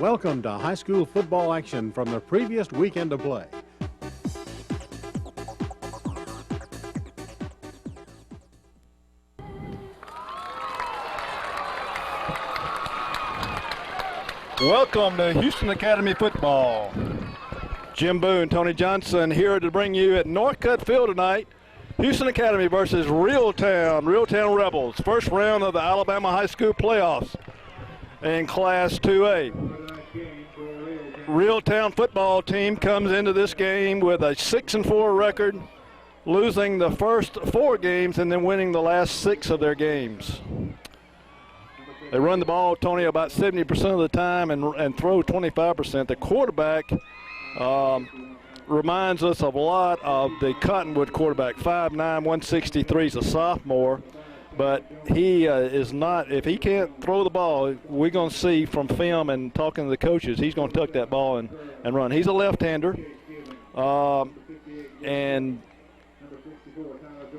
Welcome to high school football action from the previous weekend of play. Welcome to Houston Academy football. Jim Boone, Tony Johnson here to bring you at Northcutt Field tonight. Houston Academy versus Reeltown Rebels. First round of the Alabama High School playoffs in Class 2A. Reeltown football team comes into this game with a 6-4 record, losing the first 4 games and then winning the last 6 of their games. They run the ball, Tony, about 70% of the time and throw 25%. The quarterback reminds us of a lot of the Cottonwood quarterback, 5'9", 163. He's a sophomore, but he is not, if he can't throw the ball, we're going to see from film and talking to the coaches, he's going to tuck that ball and run. He's a left-hander, and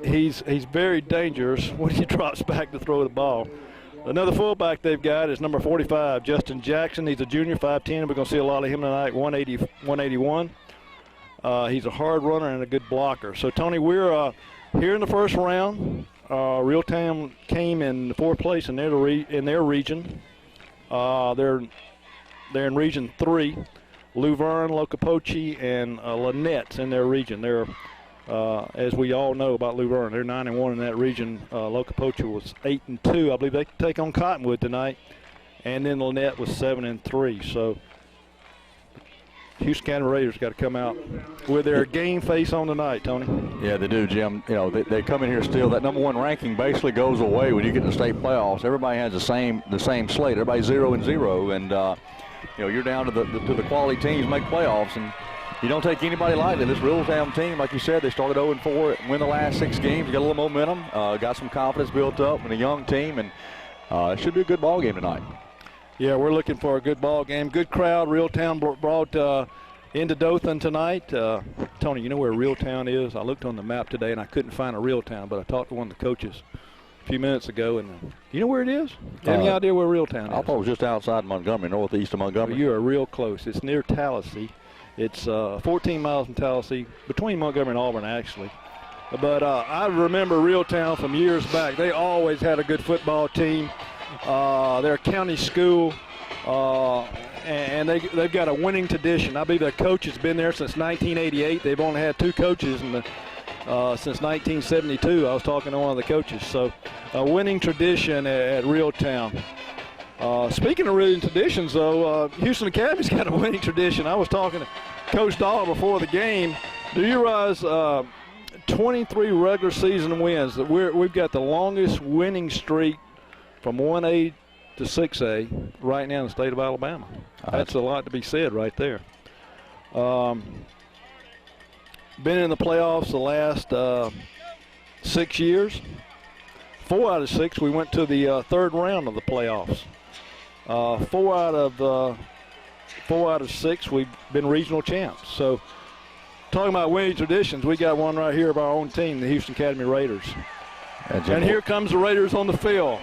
he's very dangerous when he drops back to throw the ball. Another fullback they've got is number 45, Justin Jackson. He's a junior, 5'10". We're going to see a lot of him tonight, 181. He's a hard runner and a good blocker. So, Tony, we're here in the first round. Reeltown came in 4th place in their region. They're in Region 3. Luverne, Locopoche, and Lanette's in their region. They're as we all know about Luverne, they're 9-1 in that region. Locopoche was 8-2. I believe they take on Cottonwood tonight, and then Lanette was 7-3. So Houston County Raiders got to come out with their game face on tonight, Tony. Yeah, they do, Jim. You know, they come in here still. That number 1 ranking basically goes away when you get to state playoffs. Everybody has the same slate. Everybody's 0-0, and you know, you're down to the quality teams make playoffs, and you don't take anybody lightly. This Reeltown team, like you said, they started 0-4, win the last 6 games, got a little momentum, got some confidence built up in a young team, and it should be a good ball game tonight. Yeah, we're looking for a good ball game. Good crowd. Reeltown brought into Dothan tonight. Tony, you know where Reeltown is? I looked on the map today, and I couldn't find a Reeltown, but I talked to one of the coaches a few minutes ago, and you know where it is? Any idea where Reeltown is? I thought it was just outside Montgomery, northeast of Montgomery. Well, you are real close. It's near Tallahassee. It's 14 miles from Tallahassee, between Montgomery and Auburn, actually. But I remember Reeltown from years back. They always had a good football team. They're a county school, and they've got a winning tradition. I believe their coach has been there since 1988. They've only had 2 coaches since 1972. I was talking to one of the coaches. So a winning tradition at Reeltown. Speaking of winning traditions, though, Houston Academy's got a winning tradition. I was talking to Coach Dollar before the game. Do you realize 23 regular season wins? That we've got the longest winning streak from 1A to 6A right now in the state of Alabama. That's a lot to be said right there. Been in the playoffs the last 6 years. 4 out of 6, we went to the 3rd round of the playoffs. 4 out of 6, we've been regional champs. So, talking about winning traditions, we got one right here of our own team, the Houston Academy Raiders. And here comes the Raiders on the field.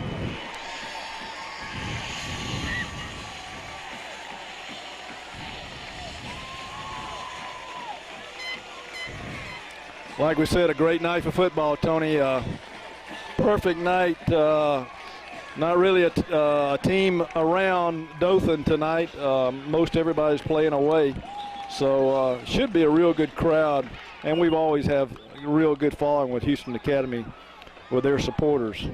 Like we said, a great night for football, Tony. Perfect night. Not really a team around Dothan tonight. Most everybody's playing away. So should be a real good crowd. And we've always have a real good following with Houston Academy with their supporters.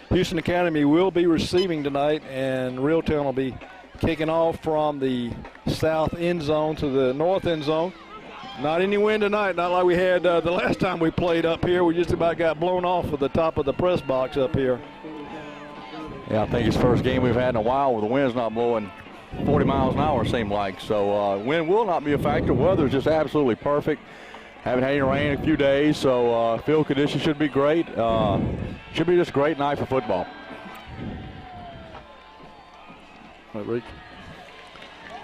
Houston Academy will be receiving tonight, and Reeltown will be kicking off from the south end zone to the north end zone. Not any wind tonight, not like we had the last time we played up here. We just about got blown off at the top of the press box up here. Yeah, I think it's the first game we've had in a while where the wind's not blowing 40 miles an hour, it seemed like. So wind will not be a factor. Weather's just absolutely perfect. Haven't had any rain in a few days, so field conditions should be great. Should be just a great night for football. We're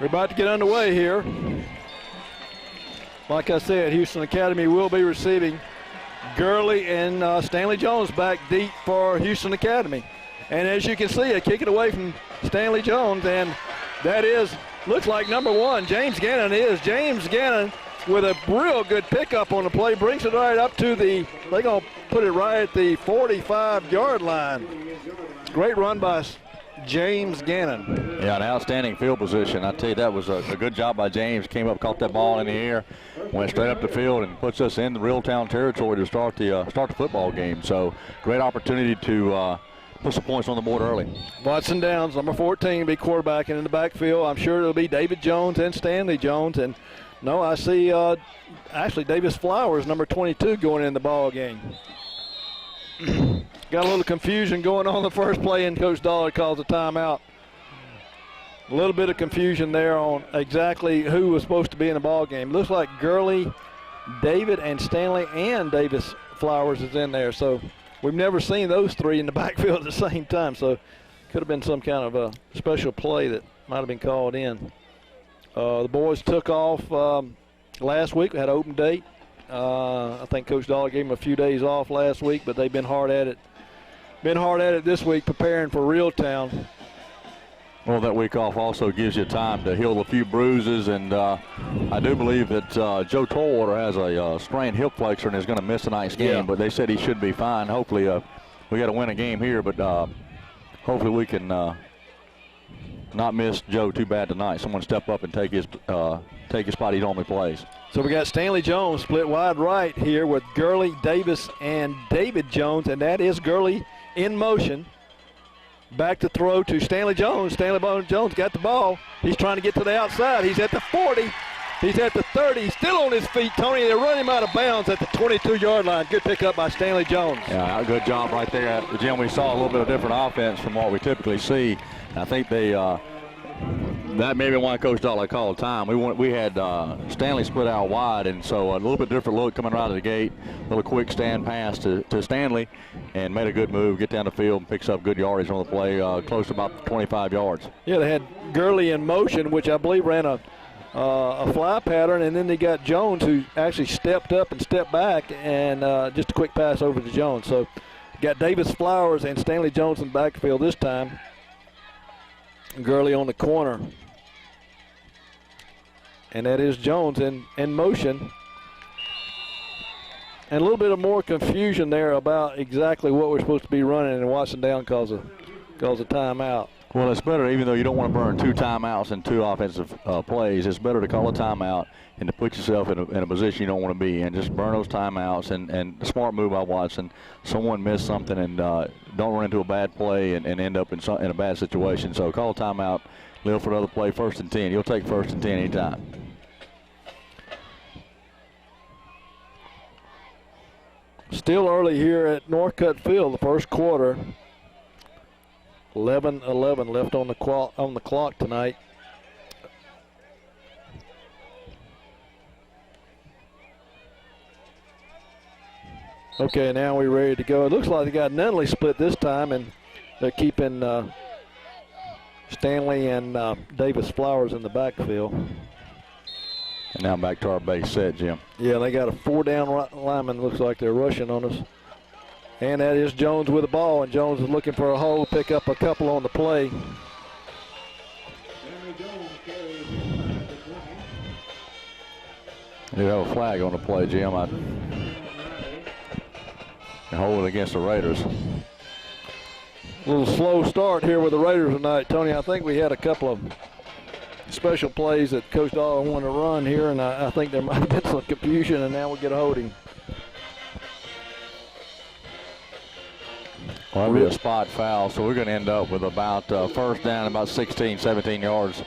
about to get underway here. Like I said, Houston Academy will be receiving. Gurley and Stanley Jones back deep for Houston Academy. And as you can see, a kick it away from Stanley Jones, and That looks like number 1. James Gannon is. James Gannon with a real good pickup on the play. Brings it right up to they're going to put it right at the 45-yard line. Great run by James Gannon. Yeah, an outstanding field position. I tell you, that was a good job by James. Came up, caught that ball in the air, went straight up the field, and puts us in the Reeltown territory to start the football game. So great opportunity to put some points on the board early. Watson Downs, number 14, will be quarterbacking in the backfield. I'm sure it'll be David Jones and Stanley Jones. And no, I see actually Davis Flowers, number 22, going in the ball game. Got a little confusion going on the first play, and Coach Dollar calls a timeout. A little bit of confusion there on exactly who was supposed to be in the ball game. Looks like Gurley, David, and Stanley and Davis Flowers is in there. So we've never seen those three in the backfield at the same time. So could have been some kind of a special play that might have been called in. The boys took off last week. We had an open date. I think Coach Dollar gave them a few days off last week, but they've been hard at it. This week preparing for Reeltown. Well, that week off also gives you time to heal a few bruises, and I do believe that Joe Tollwater has a sprained hip flexor and is going to miss tonight's game, Yeah. but they said he should be fine. Hopefully we got to win a game here, but hopefully we can not miss Joe too bad tonight. Someone step up and take his spot he normally plays. So we got Stanley Jones split wide right here with Gurley, Davis, and David Jones, and that is Gurley in motion. Back to throw to Stanley Jones. Stanley Jones got the ball. He's trying to get to the outside. He's at the 40. He's at the 30. He's still on his feet, Tony. They run him out of bounds at the 22-yard line. Good pickup by Stanley Jones. Yeah, good job right there. Jim, we saw a little bit of different offense from what we typically see. I think that may be why Coach Dollar called time. We had Stanley split out wide, and so a little bit different look coming right out of the gate. A little quick stand pass to Stanley, and made a good move, get down the field, and picks up good yardage on the play, close to about 25 yards. Yeah, they had Gurley in motion, which I believe ran a fly pattern, and then they got Jones, who actually stepped up and stepped back, and just a quick pass over to Jones. So got Davis Flowers and Stanley Jones in the backfield this time. Gurley on the corner. And that is Jones in motion. And a little bit of more confusion there about exactly what we're supposed to be running, and Watson Down calls a timeout. Well, it's better, even though you don't want to burn 2 timeouts and 2 offensive plays, it's better to call a timeout and to put yourself in a position you don't want to be in. Just burn those timeouts, and a smart move by Watson. Someone missed something, and don't run into a bad play and end up in a bad situation. So call a timeout, live for another play, 1st and 10. You'll take 1st and 10 anytime. Still early here at Northcutt Field, the first quarter. 11-11 left on the clock tonight. Okay, now we're ready to go. It looks like they got Nunley split this time, and they're keeping Stanley and Davis Flowers in the backfield. And now back to our base set, Jim. Yeah, they got a 4-down lineman. Looks like they're rushing on us. And that is Jones with the ball, and Jones is looking for a hole, pick up a couple on the play. You have a flag on the play, Jim. I hold it against the Raiders. A little slow start here with the Raiders tonight, Tony. I think we had a couple of special plays that Coach Dollar wanted to run here, and I think there might have been some confusion, and now we get a holding. Well, that'll be a spot foul, so we're going to end up with about 1st down, about 16, 17 yards.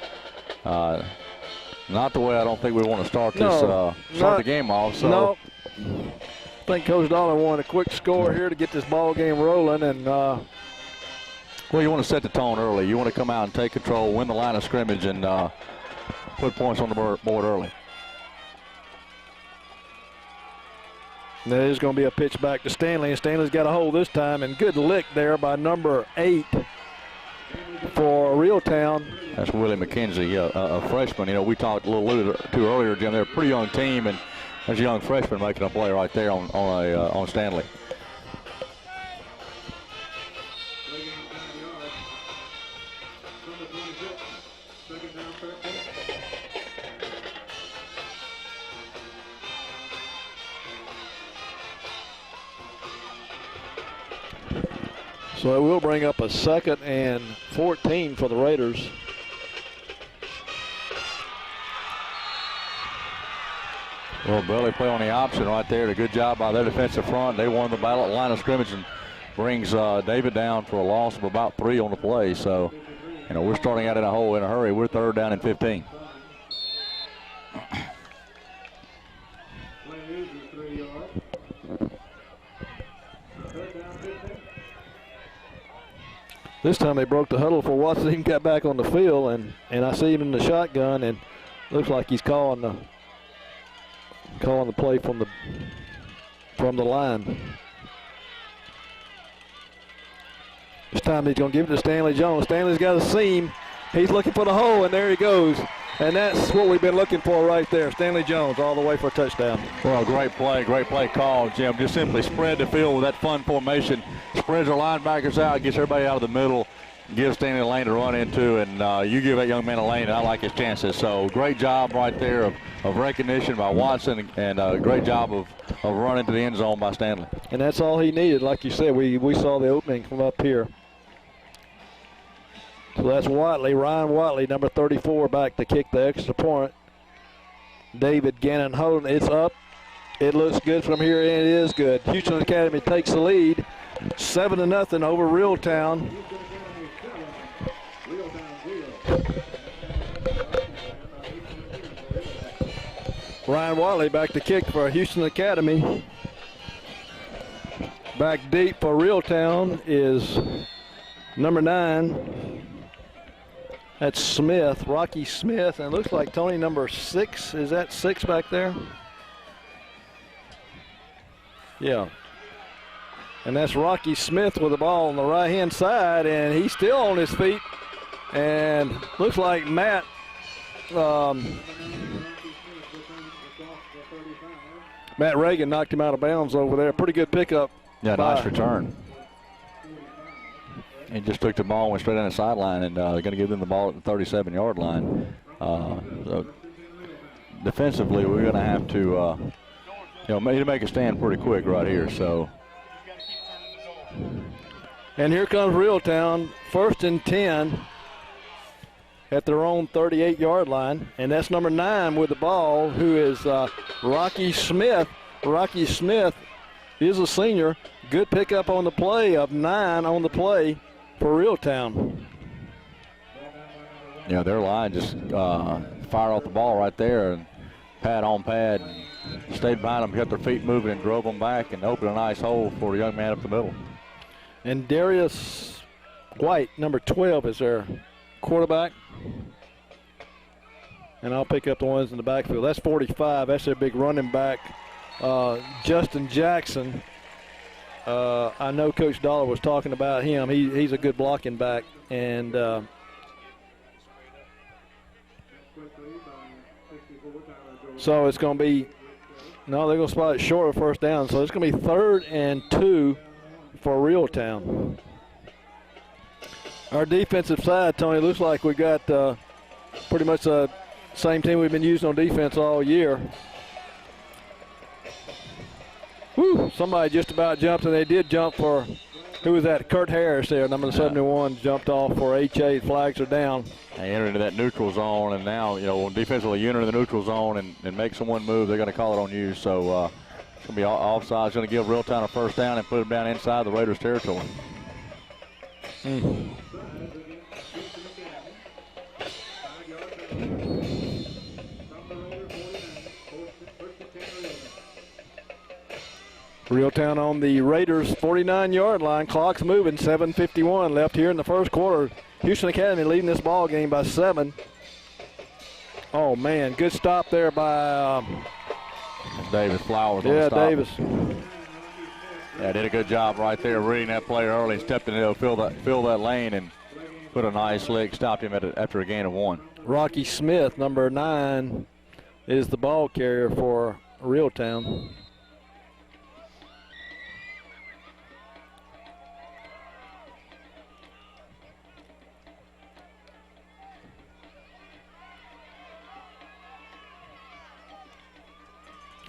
Not the way I don't think we want to start the game off. So. No. I think Coach Dollar wanted a quick score here to get this ball game rolling, and well, you want to set the tone early. You want to come out and take control, win the line of scrimmage, and put points on the board early. There is going to be a pitch back to Stanley, and Stanley's got a hold this time, and good lick there by number 8 for Reeltown. That's Willie McKenzie, a freshman. You know, we talked a little too earlier, Jim. They're a pretty young team, and there's a young freshman making a play right there on Stanley. So it will bring up a 2nd and 14 for the Raiders. Well, belly play on the option right there. A good job by their defensive front. They won the battle at line of scrimmage and brings David down for a loss of about 3 on the play. So, you know, we're starting out in a hurry. We're 3rd down and 15. This time they broke the huddle for Watson even got back on the field, and I see him in the shotgun, and looks like he's calling the play from the line. This time he's going to give it to Stanley Jones. Stanley's got a seam. He's looking for the hole, and there he goes. And that's what we've been looking for right there. Stanley Jones all the way for a touchdown. Well, great play call, Jim. Just simply spread the field with that fun formation. Spreads our linebackers out, gets everybody out of the middle, gives Stanley a lane to run into, and you give that young man a lane, and I like his chances. So great job right there of recognition by Watson, and a great job of running to the end zone by Stanley. And that's all he needed. Like you said, we saw the opening from up here. So that's Watley, Ryan Watley, number 34, back to kick the extra point. David Gannon holding. It's up. It looks good from here, and it is good. Houston Academy takes the lead, 7-0 over Reeltown. Ryan Watley back to kick for Houston Academy. Back deep for Reeltown is number 9. That's Smith, Rocky Smith, and it looks like Tony number 6. Is that 6 back there? Yeah. And that's Rocky Smith with the ball on the right-hand side, and he's still on his feet. And looks like Matt Reagan knocked him out of bounds over there. Pretty good pickup. Yeah, nice return. He just took the ball and went straight down the sideline, and they're going to give them the ball at the 37-yard line. So defensively, we're going to have to, make a stand pretty quick right here. So. And here comes Reeltown, 1st and 10 at their own 38-yard line, and that's number 9 with the ball, who is Rocky Smith. Rocky Smith is a senior. Good pickup on the play of 9 on the play for Reeltown. Yeah, their line just fired off the ball right there, and pad on pad. Stayed behind them, got their feet moving, and drove them back and opened a nice hole for the young man up the middle. And Darius White, number 12, is their quarterback. And I'll pick up the ones in the backfield. That's 45. That's their big running back, Justin Jackson. I know Coach Dollar was talking about him. He's a good blocking back. And so it's going to be, no, they're going to spot it short of 1st down. So it's going to be 3rd and 2 for Reeltown. Our defensive side, Tony, looks like we got pretty much the same team we've been using on defense all year. Whew, somebody just about jumped, and they did jump for, who was that? Kurt Harris there, number 71, jumped off for HA. Flags are down. They enter into that neutral zone, and now, when defensively you enter in the neutral zone and make someone move, they're going to call it on you. So it's going to be offside. It's going to give Reeltown a 1st down and put them down inside the Raiders' territory. Reeltown on the Raiders' 49-yard line. Clock's moving. 7:51 left here in the 1st quarter. Houston Academy leading this ball game by 7. Oh man, good stop there by Davis Flowers. Yeah, on the stop. Davis. Yeah, did a good job right there reading that play early. Stepped in there, fill that lane, and put a nice lick. Stopped him after a gain of 1. Rocky Smith, number 9, is the ball carrier for Reeltown.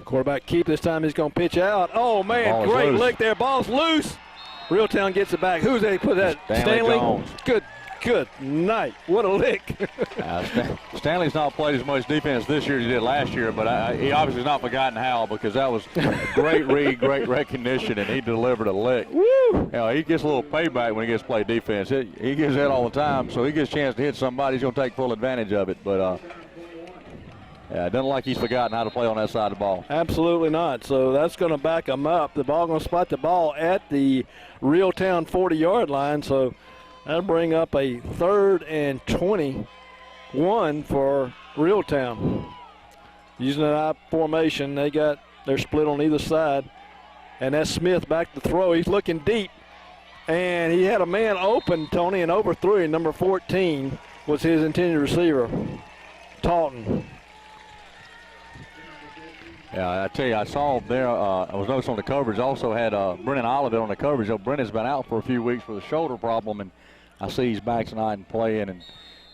Quarterback keep this time. He's going to pitch out. Oh, man, great lick there. Ball's loose. Reeltown gets it back. Who's they put that? Stanley Jones. Good night. What a lick. Stanley's not played as much defense this year as he did last year, but he obviously has not forgotten how, because that was a great read, great recognition, and he delivered a lick. Woo! You know, he gets a little payback when he gets to play defense. He gets that all the time, so he gets a chance to hit somebody. He's going to take full advantage of it. But, yeah, it doesn't like he's forgotten how to play on that side of the ball. Absolutely not. So that's going to back him up. The ball going to spot the ball at the Reeltown 40-yard line. So that'll bring up a 3rd and 21 for Reeltown. Using an I formation, they're split on either side. And that's Smith back to throw. He's looking deep. And he had a man open, Tony, and overthrew him. Number 14 was his intended receiver, Taunton. Yeah, I tell you, I saw there, I was noticing on the coverage, also had Brennan Olivet on the coverage. Brennan's been out for a few weeks with a shoulder problem, and I see he's back tonight and playing, and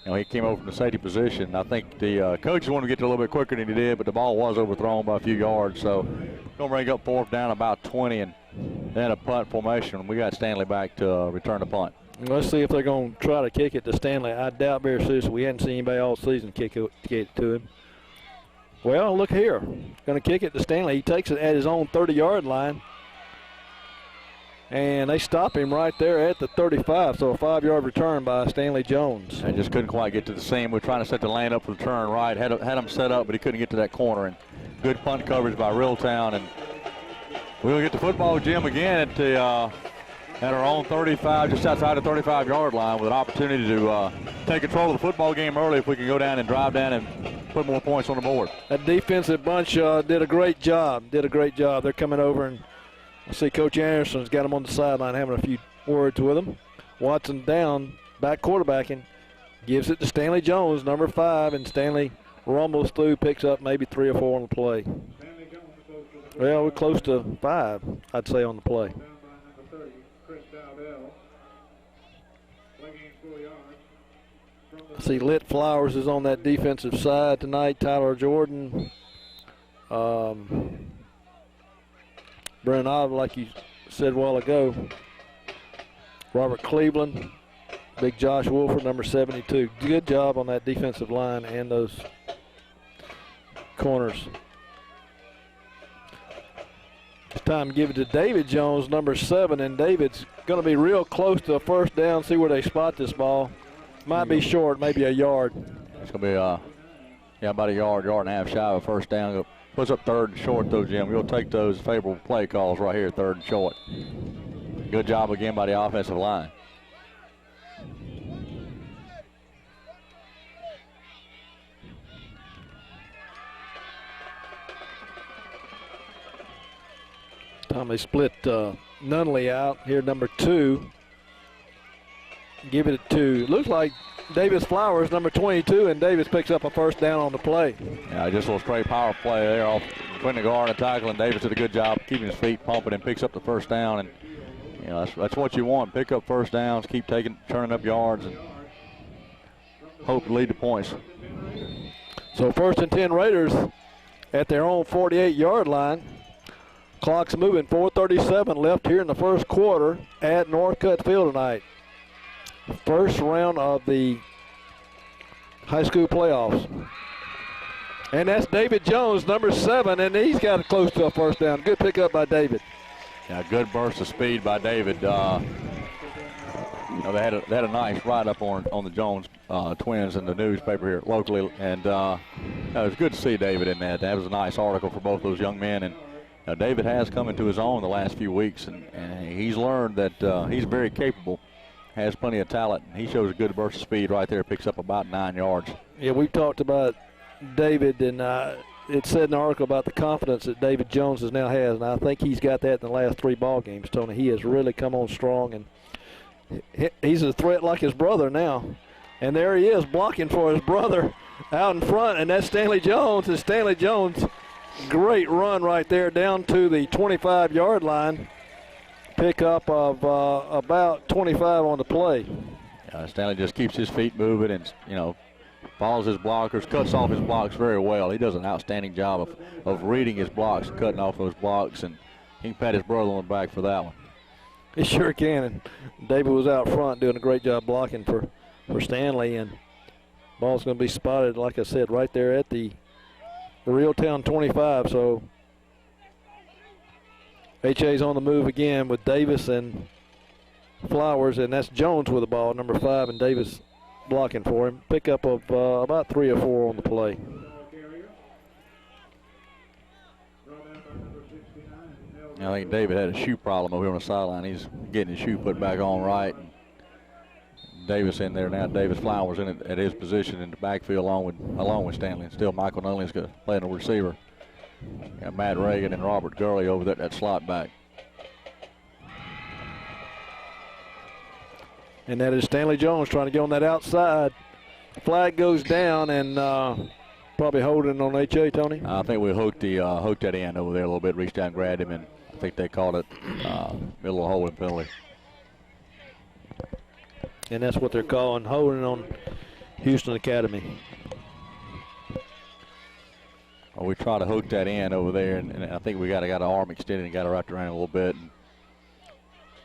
he came over from the safety position. I think the coaches wanted to get to a little bit quicker than he did, but the ball was overthrown by a few yards. So going to bring up 4th down about 20, and then a punt formation. We got Stanley back to return the punt. Let's see if they're going to try to kick it to Stanley. I doubt very seriously. We hadn't seen anybody all season kick it to him. Well, look here. Going to kick it to Stanley. He takes it at his own 30-yard line. And they stop him right there at the 35, so a 5-yard return by Stanley Jones. And just couldn't quite get to the seam. We're trying to set the lane up for the turn right. Had him set up, but he couldn't get to that corner. And good punt coverage by Reeltown. And we'll get the football, Jim, again at our own 35, just outside the 35-yard line, with an opportunity to take control of the football game early if we can go down and drive down and put more points on the board. That defensive bunch did a great job. They're coming over, and I see Coach Anderson's got them on the sideline having a few words with them. Watson down, back quarterbacking, gives it to Stanley Jones, number 5, and Stanley rumbles through, picks up maybe 3 or 4 on the play. Well, we're close to 5, I'd say, on the play. I see Lit Flowers is on that defensive side tonight. Tyler Jordan. Brennan Oliver, like you said a while ago. Robert Cleveland. Big Josh Wolford, number 72. Good job on that defensive line and those corners. It's time to give it to David Jones, number 7, and David's going to be real close to a 1st down. See where they spot this ball. Might be short, maybe a yard. It's going to be about a yard and a half shy of a 1st down. Puts up 3rd and short, though, Jim. We'll take those favorable play calls right here, 3rd and short. Good job again by the offensive line. Time they split Nunley out here, number 2. Give it to, looks like Davis Flowers, number 22, and Davis picks up a 1st down on the play. Yeah, just a little straight power play there off between the guard and the tackle, and Davis did a good job keeping his feet pumping and picks up the 1st down. And that's what you want. Pick up 1st downs, keep turning up yards, and hope to lead to points. So 1st and 10 Raiders at their own 48-yard line. Clock's moving, 4:37 left here in the 1st quarter at Northcutt Field tonight. 1st round of the high school playoffs. And that's David Jones, number 7, and he's got it close to a 1st down. Good pickup by David. Yeah, good burst of speed by David. They had a nice write-up on the Jones twins in the newspaper here locally, and it was good to see David in that. That was a nice article for both those young men, and David has come into his own the last few weeks, and he's learned that he's very capable, has plenty of talent, and he shows a good burst of speed right there, picks up about 9 yards. Yeah, we've talked about David, and it said in the article about the confidence that David Jones now has, and I think he's got that in the last 3 ball games, Tony. He has really come on strong, and he's a threat like his brother now. And there he is blocking for his brother out in front, and that's Stanley Jones. And Stanley Jones, great run right there down to the 25-yard line. Pickup of about 25 on the play. Stanley just keeps his feet moving and, follows his blockers, cuts off his blocks very well. He does an outstanding job of reading his blocks, cutting off those blocks, and he can pat his brother on the back for that one. He sure can. And David was out front doing a great job blocking for Stanley, and ball's going to be spotted, like I said, right there at the Reeltown 25. So HA's on the move again with Davis and Flowers, and that's Jones with the ball, number 5, and Davis blocking for him. Pickup of about 3 or 4 on the play. I think David had a shoe problem over here on the sideline. He's getting his shoe put back on right. Davis in there now. Davis Flowers in it at his position in the backfield along with Stanley. And still Michael Nunley's playing the receiver. Got Matt Reagan and Robert Gurley over there, that slot back. And that is Stanley Jones trying to get on that outside. Flag goes down, and probably holding on HA, Tony. I think we hooked that end over there a little bit, reached down, grabbed him, and I think they called it a little holding penalty. And that's what they're calling holding on Houston Academy. Well, we try to hook that end over there, and I think we got an arm extended and got it wrapped around a little bit. And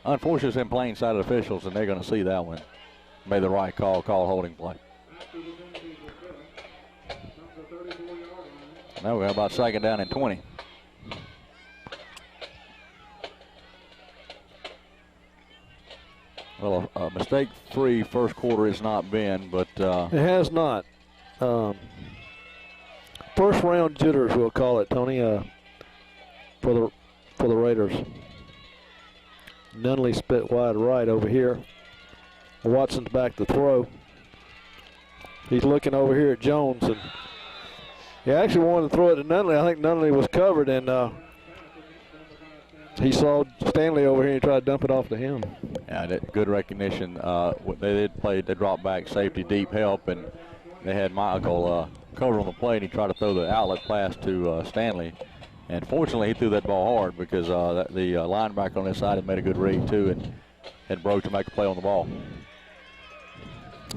unfortunately, it's in plain sight of officials, and they're going to see that one. Made the right call holding play. Now we got about 2nd down and 20. Well, a mistake-free first quarter has not been, but it has not. First round jitters, we'll call it, Tony, for the Raiders. Nunley spit wide right over here. Watson's back to throw. He's looking over here at Jones, and he actually wanted to throw it to Nunley. I think Nunley was covered, and he saw Stanley over here and he tried to dump it off to him. Yeah, good recognition. They dropped back safety, deep help, and they had Michael covered on the play, and he tried to throw the outlet pass to Stanley. And fortunately, he threw that ball hard because the linebacker on this side had made a good read, too, and had broke to make a play on the ball.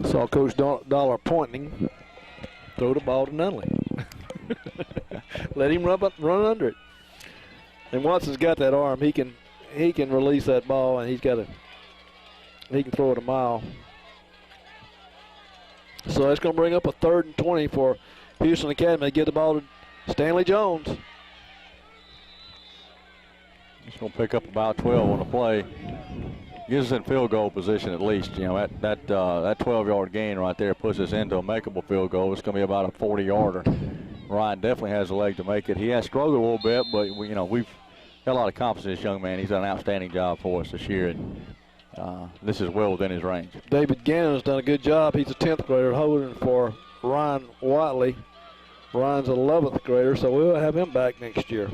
Saw Coach Dollar pointing. Throw the ball to Nunley. Let him run under it. And Watson's got that arm. He can release that ball, and he can throw it a mile. So that's going to bring up a 3rd and 20 for Houston Academy. They get the ball to Stanley Jones. He's going to pick up about 12 on the play. Gives us in field goal position at least. You know, that 12-yard gain right there puts us into a makeable field goal. It's going to be about a 40-yarder. Ryan definitely has a leg to make it. He has struggled a little bit, but we've got a lot of confidence in this young man. He's done an outstanding job for us this year, and this is well within his range. David Gannon's done a good job. He's a 10th grader holding for Ryan Watley. Ryan's an 11th grader, so we'll have him back next year.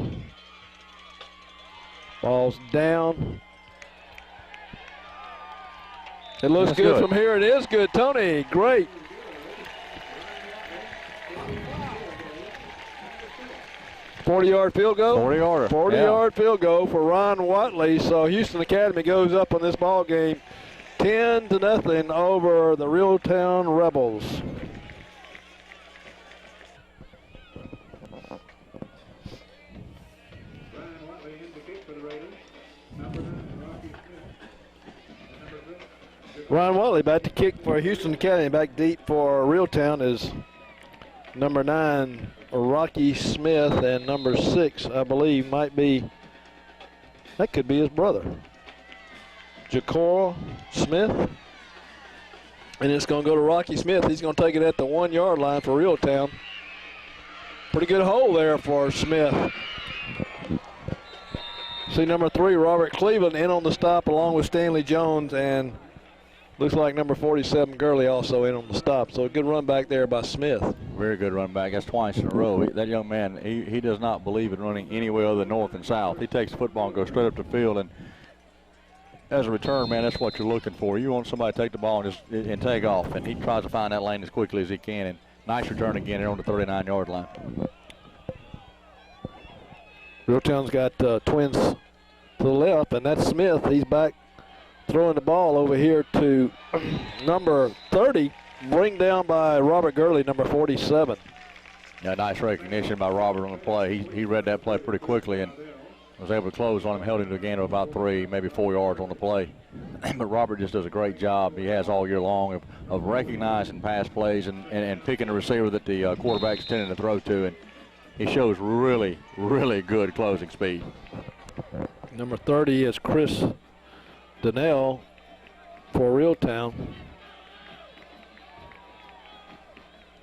Ball's down. It looks good from here. It is good. Tony, great. Forty-yard field goal. 40-yarder. 40-yard field goal for Ryan Watley. So Houston Academy goes up on this ball game 10-0 over the Reeltown Rebels. Ryan Watley back to kick for Houston Academy. Back deep for Reeltown is number 9, Rocky Smith, and number 6, I believe, that could be his brother, Jacora Smith. And it's going to go to Rocky Smith. He's going to take it at the 1-yard line for Reeltown. Pretty good hole there for Smith. See number 3, Robert Cleveland, in on the stop along with Stanley Jones, and looks like number 47, Gurley, also in on the stop. So a good run back there by Smith. Very good run back. That's twice in a row. That young man, he does not believe in running any way other than north and south. He takes the football and goes straight up the field. And as a return man, that's what you're looking for. You want somebody to take the ball and take off. And he tries to find that lane as quickly as he can. And nice return again here on the 39-yard line. Reeltown's got twins to the left, and that's Smith. He's back throwing the ball over here to number 30, bring down by Robert Gurley, number 47. Yeah, nice recognition by Robert on the play. He read that play pretty quickly, and was able to close on him, held him to a gain of about 3, maybe 4 yards on the play. But Robert just does a great job. He has all year long of recognizing pass plays and picking the receiver that the quarterback's tending to throw to. And he shows really, really good closing speed. Number 30 is Chris Donnell for Reeltown.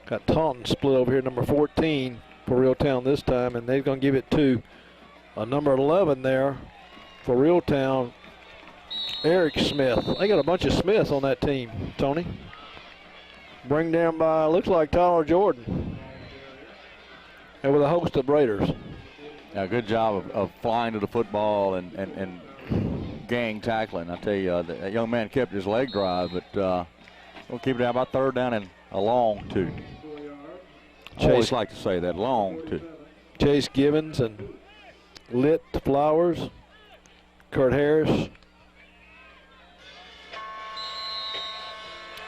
Got Taunton split over here, number 14 for Reeltown this time, and they're going to give it to number 11 there for Reeltown, Eric Smith. They got a bunch of Smiths on that team, Tony. Bring down by, looks like Tyler Jordan. And with a host of Raiders. Yeah, good job of flying to the football and gang tackling. I tell you, that young man kept his leg dry, but we'll keep it down about 3rd down and a long 2. I always like to say that, long 2. Chase Gibbons and Lit Flowers, Kurt Harris.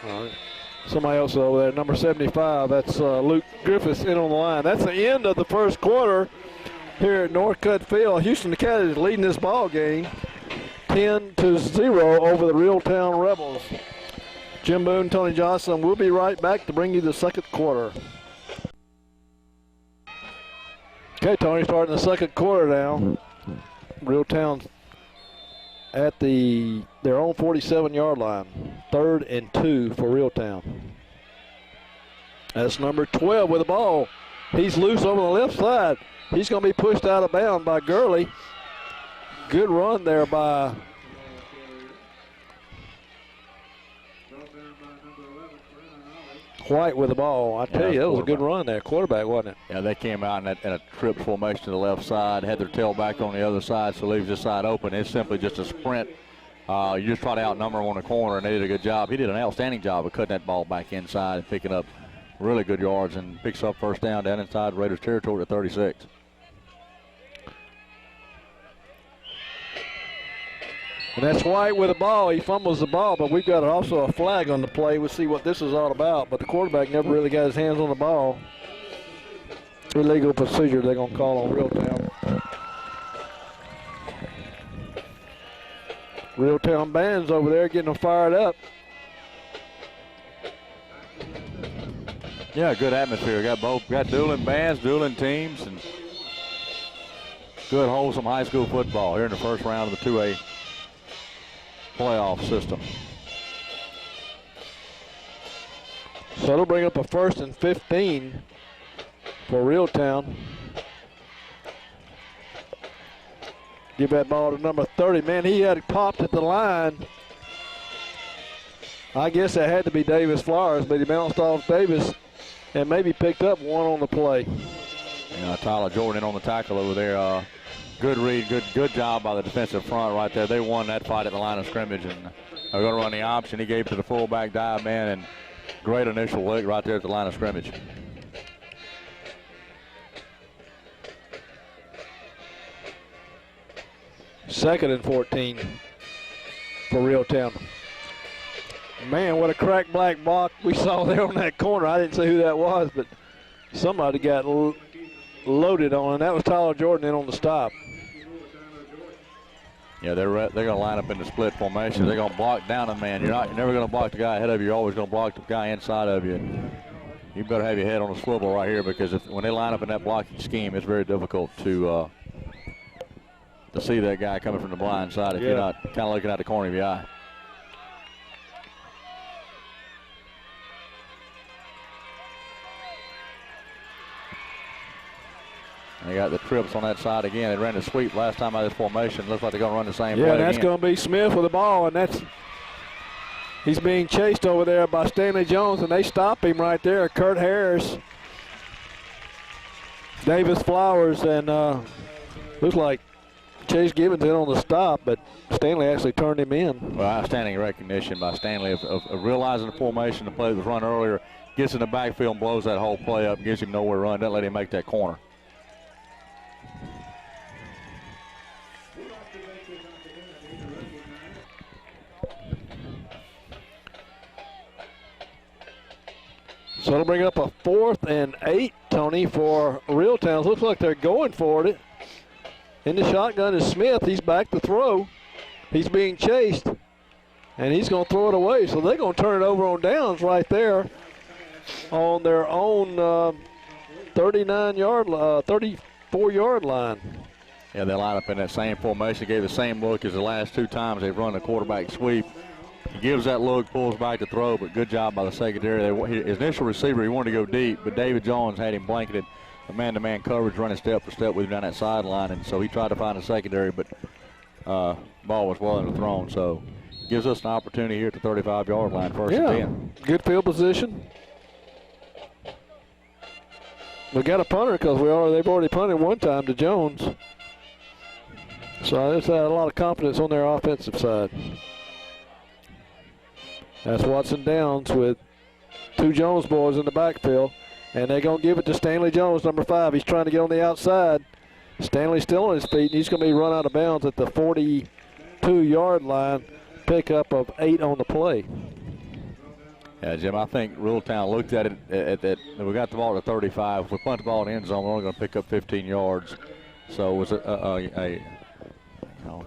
All right. Somebody else over there, number 75. That's Luke Griffiths in on the line. That's the end of the first quarter here at Northcutt Field. Houston Academy is leading this ball game 10-0 over the Reeltown Rebels. Jim Boone, Tony Johnson, we'll be right back to bring you the second quarter. Okay, Tony, starting the second quarter now. Reeltown at their own 47-yard line. 3rd and 2 for Reeltown. That's number 12 with the ball. He's loose over the left side. He's going to be pushed out of bounds by Gurley. Good run there by White with the ball. I tell you, that was a good run there. Quarterback, wasn't it? Yeah, they came out in a trip formation to the left side, had their tailback on the other side, so leaves this side open. It's simply just a sprint. You just try to outnumber them on the corner, and they did a good job. He did an outstanding job of cutting that ball back inside and picking up really good yards, and picks up first down inside Raiders territory at 36. And that's White with the ball. He fumbles the ball, but we've got also a flag on the play. We'll see what this is all about. But the quarterback never really got his hands on the ball. Illegal procedure they're going to call on Reeltown. Reeltown band's over there getting them fired up. Yeah, good atmosphere. Got dueling bands, dueling teams, and good wholesome high school football here in the first round of the 2A playoff system. So it'll bring up a 1st and 15 for Reeltown. Give that ball to number 30. Man, he had it popped at the line. I guess it had to be Davis Flowers, but he bounced off Davis and maybe picked up one on the play. Yeah, Tyler Jordan in on the tackle over there. Good read, good job by the defensive front right there. They won that fight at the line of scrimmage, and they're going to run the option. He gave to the fullback dive man, and great initial look right there at the line of scrimmage. Second and 14 for Reeltown. Man, what a crack black block we saw there on that corner. I didn't see who that was, but somebody got loaded on, and that was Tyler Jordan in on the stop. Yeah, they're going to line up in the split formation. They're going to block down a man. You're never going to block the guy ahead of you. You're always going to block the guy inside of you. You better have your head on a swivel right here, because when they line up in that blocking scheme, it's very difficult to see that guy coming from the blind side if you're not kind of looking at the corner of your eye. They got the trips on that side again. They ran the sweep last time out of this formation. Looks like they're going to run the same play. Yeah, that's going to be Smith with the ball, and he's being chased over there by Stanley Jones, and they stop him right there. Kurt Harris, Davis Flowers, and looks like Chase Gibbons in on the stop, but Stanley actually turned him in. Well, outstanding recognition by Stanley of realizing the formation. The play that was run earlier, gets in the backfield and blows that whole play up, gives him nowhere to run, doesn't let him make that corner. So it'll bring up a 4th and 8, Tony, for Reeltown. Looks like they're going for it. In the shotgun is Smith. He's back to throw. He's being chased, and he's going to throw it away. So they're going to turn it over on downs right there on their own 34-yard line. Yeah, they line up in that same formation, gave the same look as the last 2 times they've run the quarterback sweep. He gives that look, pulls back to throw, but good job by the secondary. His initial receiver, he wanted to go deep, but David Jones had him blanketed. The man-to-man coverage running step for step with him down that sideline, and so he tried to find a secondary, but ball was well underthrown. So gives us an opportunity here at the 35-yard line, first and 10. Good field position. We got a punter because they've already punted one time to Jones. So there's a lot of confidence on their offensive side. That's Watson Downs with 2 Jones boys in the backfield. And they're going to give it to Stanley Jones, number 5. He's trying to get on the outside. Stanley's still on his feet, and he's going to be run out of bounds at the 42-yard line. Pickup of 8 on the play. Yeah, Jim, I think Reeltown looked at it at that. We got the ball at 35. If we punt the ball in the end zone, we're only going to pick up 15 yards. So it was a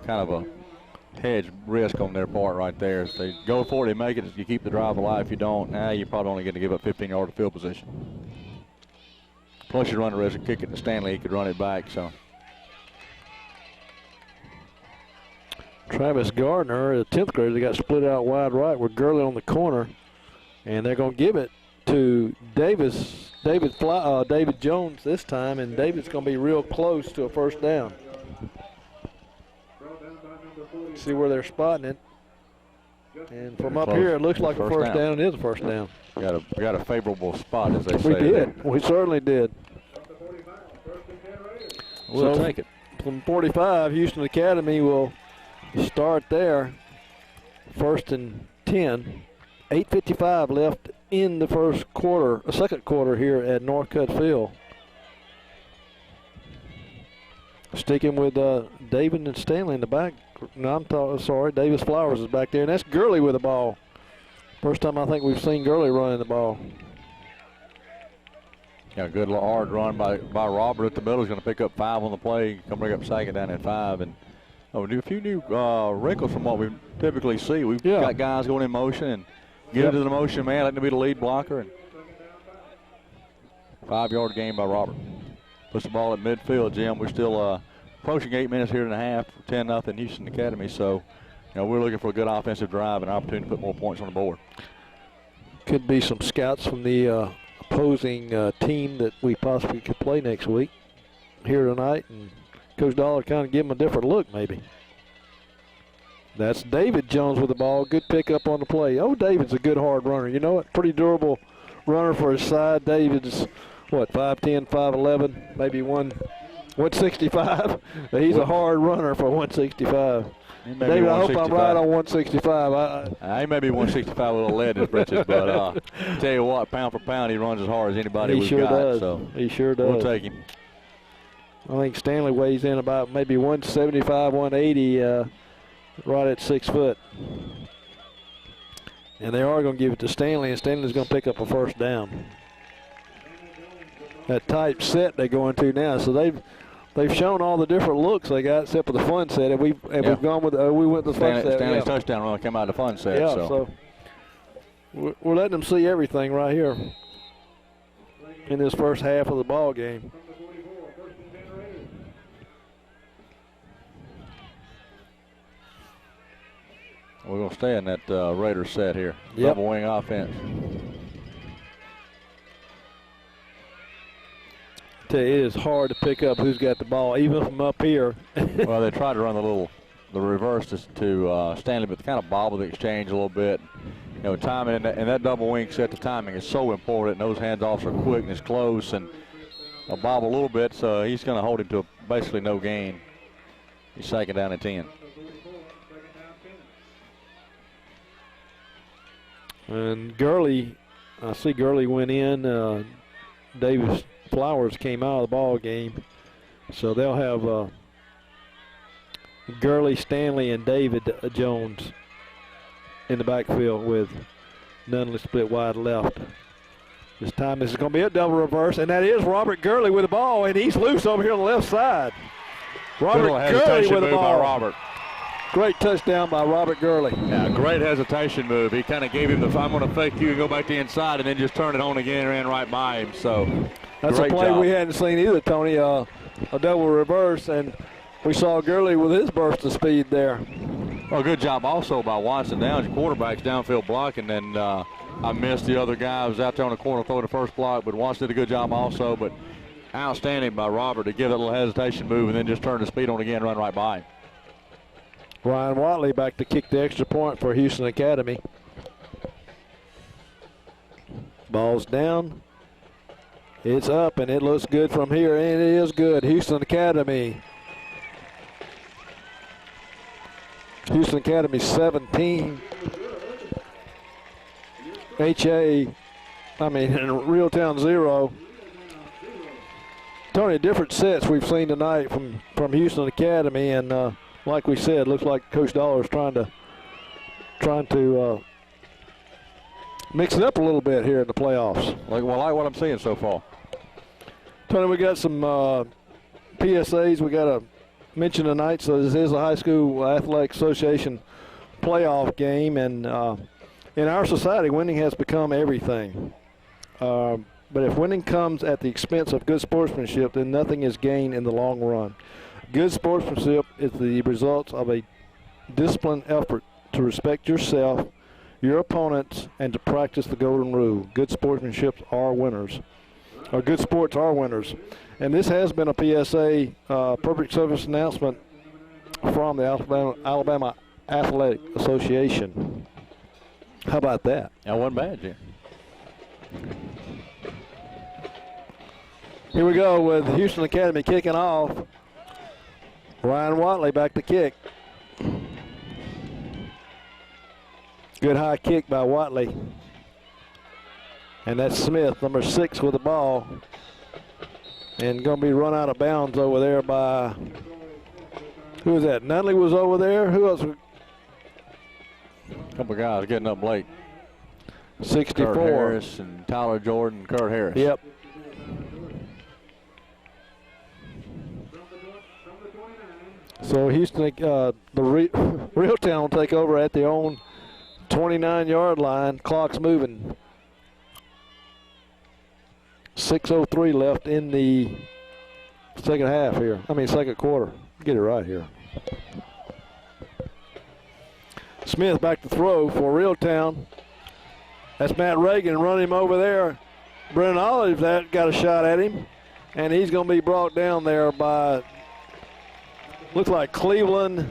kind of a hedge risk on their part right there. If they go for it, they make it. You keep the drive alive. If you don't, you're probably only going to give up 15 yards of field position. Plus, you run the risk of kicking to Stanley. He could run it back. So Travis Gardner, the 10th grader, they got split out wide right with Gurley on the corner, and they're going to give it to David Jones this time, and David's going to be real close to a first down. See where they're spotting it. And from up here, it looks like a first down. It is a first down. We got a favorable spot, as they say. We did. We certainly did. We'll take it. From 45, Houston Academy will start there. First and 10. 8:55 left in the second quarter here at Northcutt Field. Sticking with David and Stanley in the back. No, Davis Flowers is back there, and that's Gurley with the ball. First time I think we've seen Gurley running the ball. Yeah, a good hard run by Robert at the middle. He's going to pick up 5 on the play. Come bring up second down at 5. And a few new wrinkles from what we typically see. We've got guys going in motion and get into the motion man, letting him be the lead blocker. And 5-yard gain by Robert. Puts the ball at midfield, Jim. We're still approaching 8 minutes here and a half, 10-0 Houston Academy. So, we're looking for a good offensive drive and an opportunity to put more points on the board. Could be some scouts from the opposing team that we possibly could play next week here tonight, and Coach Dollar kind of give them a different look maybe. That's David Jones with the ball. Good pickup on the play. Oh, David's a good hard runner. You know what? Pretty durable runner for his side. David's, 5'10", 5'11", maybe 165. He's a hard runner for 165. David, I hope I'm right on 165. He may be 165 with a lead in his britches, but tell you what, pound for pound, he runs as hard as anybody we've got. Does. So he sure does. We'll take him. I think Stanley weighs in about maybe 175, 180, right at 6 foot. And they are going to give it to Stanley, and Stanley's going to pick up a first down. That type set they go into now, so they've shown all the different looks they got, except for the fun set. And we've gone with we went the fun set. Stanley's touchdown run came out of the fun set. Yeah, so we're letting them see everything right here in this first half of the ball game. We're going to stay in that Raiders set here. Yep. Double wing offense. Tell you, it is hard to pick up who's got the ball, even from up here. Well, they tried to run the reverse to Stanley, but they kind of bobbled the exchange a little bit. Timing and that double wing set, the timing is so important. Those handoffs are quick and it's close, and a bobble a little bit, so he's going to hold him to basically no gain. He's second down at 10. And Gurley, I see Gurley went in. Davis Flowers came out of the ball game. So they'll have Gurley, Stanley, and David Jones in the backfield with Nunley split wide left. This time this is going to be a double reverse, and that is Robert Gurley with the ball, and he's loose over here on the left side. Robert Gurley with the ball. By Robert. Great touchdown by Robert Gurley. Yeah, great hesitation move. He kind of gave him the I'm going to fake you and go back to the inside and then just turn it on again and ran right by him. So that's a play we hadn't seen either, Tony. A double reverse, and we saw Gurley with his burst of speed there. Well, good job also by Watson Downs, your quarterback's downfield blocking, and I missed the other guy who was out there on the corner throwing the first block, but Watson did a good job also. But outstanding by Robert to give that little hesitation move and then just turn the speed on again and run right by him. Ryan Watley back to kick the extra point for Houston Academy. Ball's down. It's up, and it looks good from here, and it is good. Houston Academy. Houston Academy 17. Reeltown 0. Tony, different sets we've seen tonight from Houston Academy, and like we said, looks like Coach Dollar is trying to mix it up a little bit here in the playoffs. I like what I'm seeing so far. Tony, we got some PSAs we got to mention tonight. So this is a high school athletic association playoff game, and in our society, winning has become everything. But if winning comes at the expense of good sportsmanship, then nothing is gained in the long run. Good sportsmanship is the result of a disciplined effort to respect yourself, your opponents, and to practice the golden rule. Good sportsmanship are winners. Or good sports are winners. And this has been a PSA public service announcement from the Alabama Athletic Association. How about that? That wasn't bad, Jim. Here we go with Houston Academy kicking off. Ryan Watley back to kick. Good high kick by Watley. And that's Smith, number 6 with the ball. And going to be run out of bounds over there by, who was that? Nunley was over there. Who else? A couple of guys getting up late. 64. Kurt Harris and Tyler Jordan, Kurt Harris. Yep. So Houston, the Reeltown will take over at their own 29-yard line. Clock's moving. 6:03 left in the second quarter. Get it right here. Smith back to throw for Reeltown. That's Matt Reagan running him over there. Brennan Olive that got a shot at him, and he's going to be brought down there by, looks like Cleveland,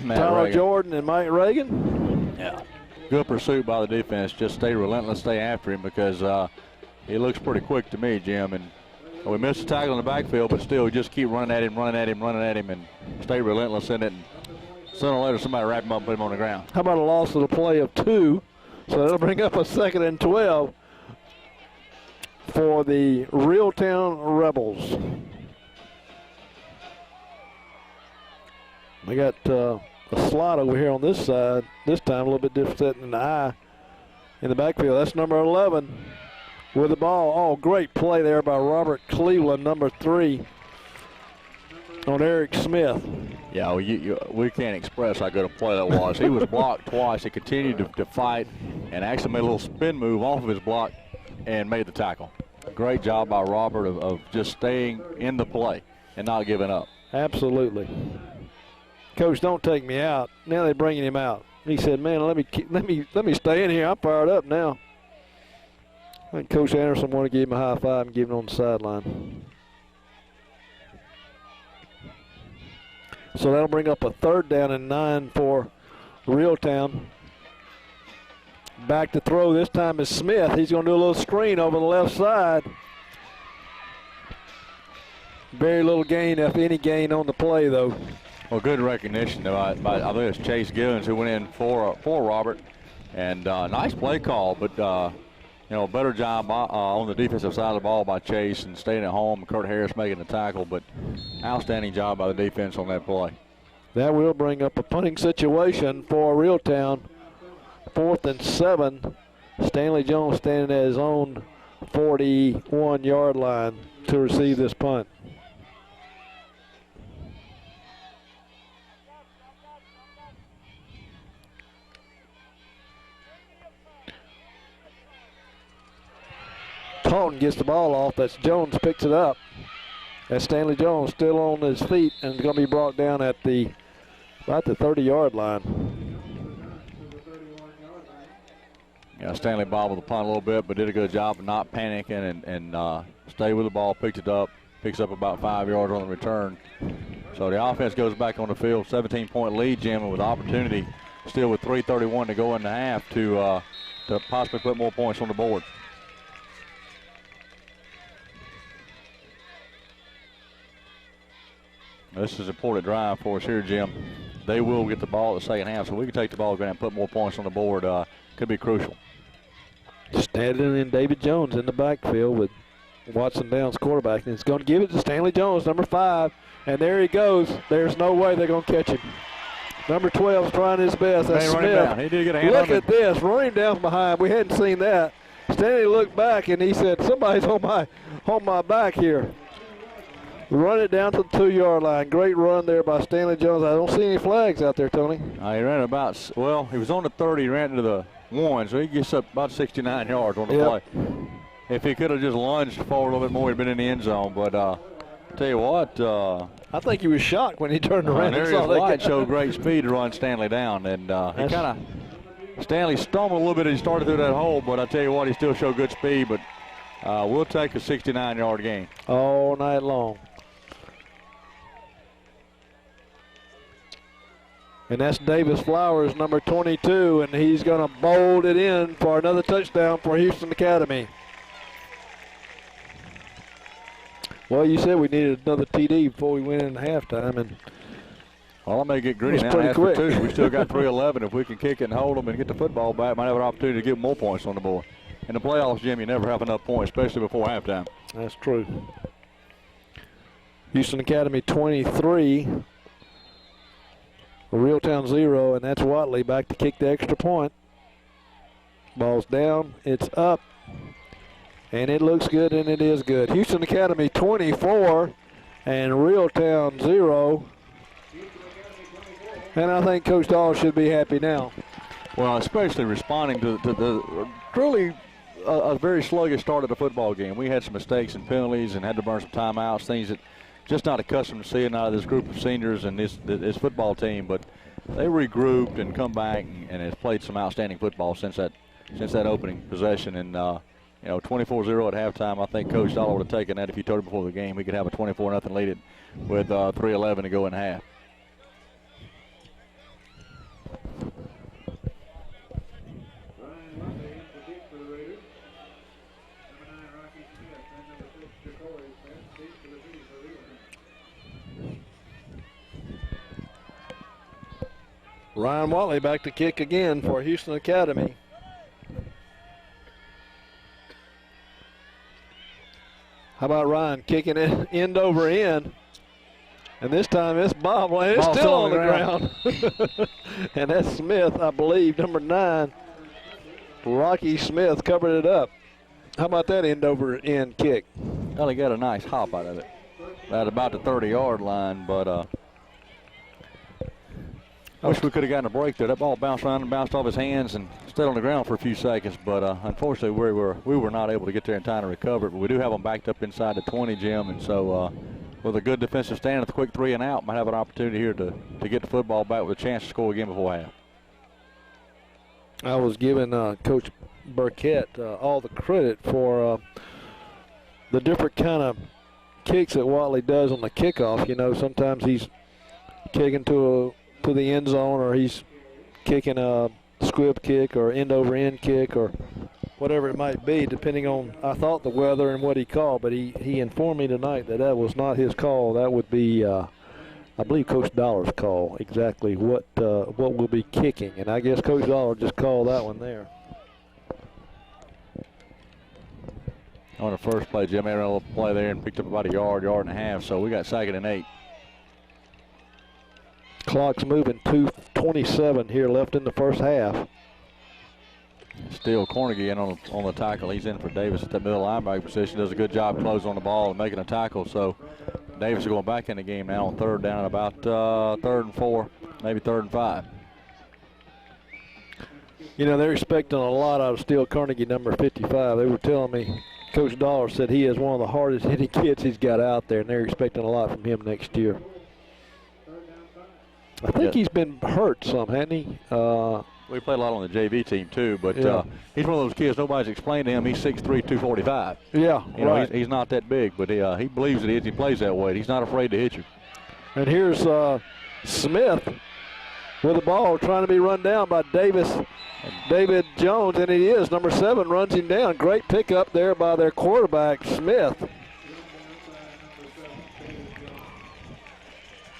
Tyler Jordan, and Mike Reagan. Yeah. Good pursuit by the defense. Just stay relentless, stay after him, because he looks pretty quick to me, Jim. And we missed a tackle in the backfield, but still just keep running at him, and stay relentless in it. And sooner or later, somebody wrap him up and put him on the ground. How about a loss of the play of 2? So that'll bring up a 2nd and 12 for the Reeltown Rebels. We got a slot over here on this side. This time a little bit different setting in the eye in the backfield. That's number 11 with the ball. Oh, great play there by Robert Cleveland, number 3, on Eric Smith. Yeah, we can't express how good a play that was. He was blocked twice. He continued to fight and actually made a little spin move off of his block and made the tackle. Great job by Robert of just staying in the play and not giving up. Absolutely. Coach, don't take me out. Now they're bringing him out. He said, "Man, let me stay in here. I'm fired up now." I think Coach Anderson wanted to give him a high five and give him on the sideline. So that'll bring up a 3rd down and 9 for Reeltown. Back to throw. This time is Smith. He's going to do a little screen over the left side. Very little gain, if any gain, on the play, though. Well, good recognition by I think it's Chase Givens who went in for Robert, and nice play call, but better job on the defensive side of the ball by Chase and staying at home. Kurt Harris making the tackle, but outstanding job by the defense on that play. That will bring up a punting situation for Reeltown. 4th and 7. Stanley Jones standing at his own 41-yard line to receive this punt. Halton gets the ball off. That's Jones picks it up. That's Stanley Jones still on his feet and going to be brought down at about the 30-yard line. Yeah, Stanley bobbled the punt a little bit, but did a good job of not panicking and stayed with the ball, picked it up, picks up about 5 yards on the return. So the offense goes back on the field, 17-point lead, Jim, and with opportunity still with 3:31 to go in the half to possibly put more points on the board. This is an important drive for us here, Jim. They will get the ball at the second half, so we can take the ball and put more points on the board. Could be crucial. Standing in David Jones in the backfield with Watson Downs quarterback, and he's going to give it to Stanley Jones, number 5, and there he goes. There's no way they're going to catch him. Number 12 is trying his best. That's Smith. He did get a hand Look on at this, running down behind. We hadn't seen that. Stanley looked back, and he said, somebody's on my back here. Run it down to the 2-yard line. Great run there by Stanley Jones. I don't see any flags out there, Tony. He ran about, well, he was on the 30, he ran to the 1, so he gets up about 69 yards on the play. If he could have just lunged forward a little bit more, he'd been in the end zone. But tell you what. I think he was shocked when he turned around. And White showed great speed to run Stanley down. And Stanley stumbled a little bit as he started through that hole, but I tell you what, he still showed good speed. But we'll take a 69-yard gain. All night long. And that's Davis Flowers, number 22, and he's going to bolt it in for another touchdown for Houston Academy. Well, you said we needed another TD before we went in halftime, and well, I may get greedy now. Pretty quick. For 2. We still got 3:11. If we can kick it and hold them and get the football back, might have an opportunity to get more points on the board. In the playoffs, Jim, you never have enough points, especially before halftime. That's true. Houston Academy 23. Reeltown 0, and that's Watley back to kick the extra point. Ball's down, it's up, and it looks good, and it is good. Houston Academy 24 and Reeltown 0. And I think Coach Dahl should be happy now. Well, especially responding to the really a very sluggish start of the football game. We had some mistakes and penalties and had to burn some timeouts, things that just not accustomed to seeing out of this group of seniors and this football team. But they regrouped and come back and has played some outstanding football since that opening possession. And 24-0 at halftime. I think Coach Dahl would have taken that if you told him before the game. We could have a 24-0 lead with 3:11 to go in half. Ryan Watley back to kick again for Houston Academy. How about Ryan kicking it end over end? And this time it's bobbling. It's still on the ground. And that's Smith, I believe, number 9. Rocky Smith covered it up. How about that end over end kick? Well, he got a nice hop out of it at about the 30-yard line, but I wish we could have gotten a break there. That ball bounced around and bounced off his hands and stayed on the ground for a few seconds. But unfortunately, we were not able to get there in time to recover it. But we do have them backed up inside the 20, Jim. And so with a good defensive stand at the quick 3 and out, might have an opportunity here to get the football back with a chance to score again before half. I was giving Coach Burkett all the credit for the different kind of kicks that Watley does on the kickoff. You know, sometimes he's kicking to the end zone, or he's kicking a squib kick or end over end kick or whatever it might be, depending on, I thought, the weather and what he called. But he informed me tonight that was not his call. That would be, I believe, Coach Dollar's call, exactly what we'll be kicking. And I guess Coach Dollar just called that one there. On the first play, Jim ran a little play there and picked up about a yard and a half. So we got 2nd and 8. Clock's moving, 2:27 here left in the first half. Still Cornegie in on the tackle. He's in for Davis at the middle linebacker position. Does a good job closing on the ball and making a tackle. So Davis is going back in the game now on 3rd down, about 3rd and 4, maybe 3rd and 5. You know, they're expecting a lot out of Steele Carnegie, number 55. They were telling me Coach Dollar said he is one of the hardest hitting kids he's got out there, and they're expecting a lot from him next year. I think he's been hurt some, hasn't he? We played a lot on the JV team too, but Yeah. he's one of those kids. Nobody's explained to him. He's 6'3", 245. Yeah, You know, right. he's not that big, but he believes it is. He plays that way. He's not afraid to hit you. And here's Smith with the ball trying to be run down by David Jones, and it is. Number 7 runs him down. Great pickup there by their quarterback, Smith.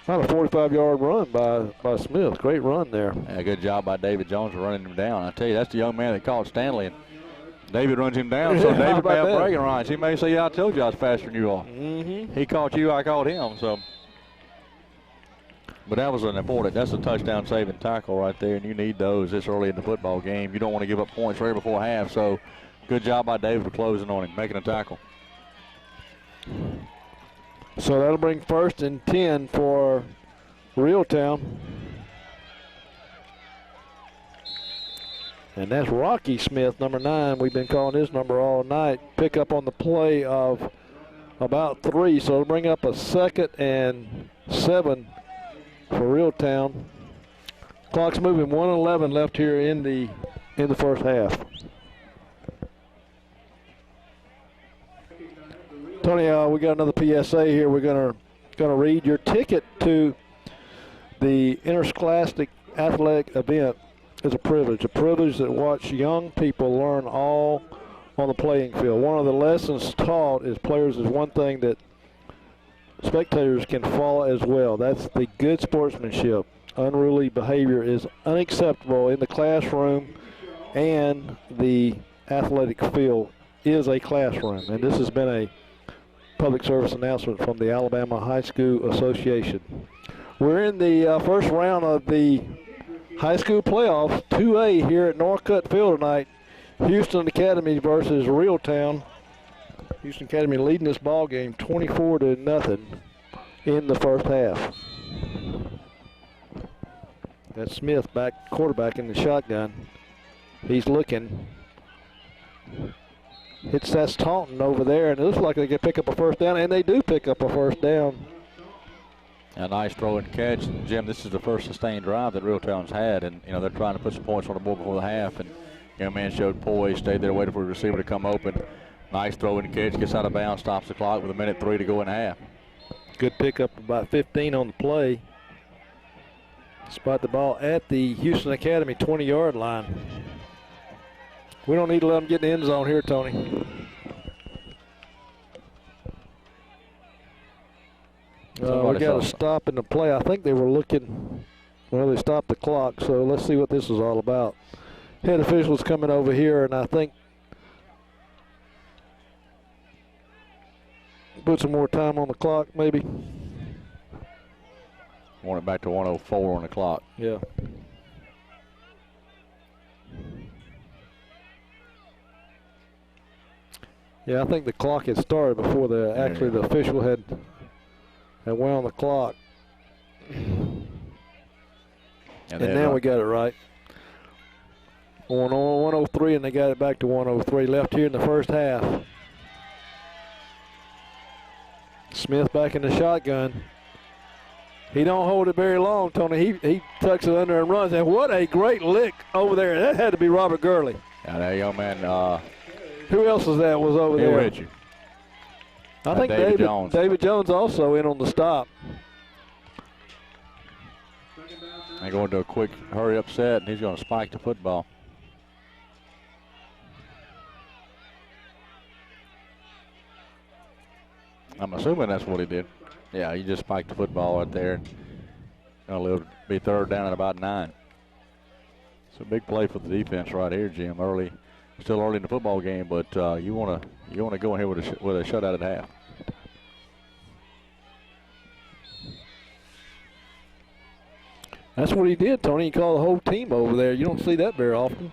About a 45-yard run by Smith. Great run there. Yeah, good job by David Jones for running him down. I tell you, that's the young man that caught Stanley. And David runs him down, so Yeah, how David may about have that? bragging rights. He may say, yeah, I told you I was faster than you are. Mm-hmm. He caught you, I caught him. So, but that was that's a touchdown saving tackle right there, and you need those this early in the football game. You don't want to give up points right before half. So, good job by David for closing on him, making a tackle. So that'll bring 1st and 10 for Reeltown. And that's Rocky Smith, number 9. We've been calling his number all night. Pick up on the play of about 3. So it'll bring up a 2nd and 7 for Reeltown. Clock's moving. 1:11 left here in the first half. Tony, we got another PSA here. We're gonna read. Your ticket to the interscholastic athletic event is a privilege that watch young people learn all on the playing field. One of the lessons taught is players is one thing that spectators can follow as well. That's the good sportsmanship. Unruly behavior is unacceptable in the classroom, and the athletic field is a classroom. And this has been a public service announcement from the Alabama High School Association. We're in the first round of the high school playoffs, 2A here at Norcutt Field tonight. Houston Academy versus Reeltown. Houston Academy leading this ball game 24-0 in the first half. That's Smith back, quarterback in the shotgun. He's looking. That's Taunton over there, and it looks like they can pick up a first down, and they do pick up a first down. A nice throw and catch. Jim, this is the first sustained drive that Reeltown's had, and they're trying to put some points on the board before the half, and young man showed poise, stayed there, waited for the receiver to come open. Nice throw and catch, gets out of bounds, stops the clock with 1:03 to go in half. Good pickup, about 15 on the play. Spot the ball at the Houston Academy 20-yard line. We don't need to let them get in the end zone here, Tony. We got a stop in the play. I think they were looking, well, they stopped the clock, so let's see what this is all about. Head officials coming over here, and I think put some more time on the clock, maybe. Want it back to 1:04 on the clock. Yeah. Yeah, I think the clock had started before the official had wound the clock. And now we got it right. On 1:03, and they got it back to 1:03 left here in the first half. Smith back in the shotgun. He don't hold it very long, Tony. He tucks it under and runs. And what a great lick over there. That had to be Robert Gurley. Yeah, that young man. Who else was over there? He'll hit you. I think David Jones. David Jones also in on the stop. They go into a quick hurry-up set, and he's going to spike the football. I'm assuming that's what he did. Yeah, he just spiked the football right there. Going to be 3rd down at about 9. It's a big play for the defense right here, Jim. Early, still early in the football game, but you want to go in here with a shutout at half. That's what he did, Tony. He called the whole team over there. You don't see that very often.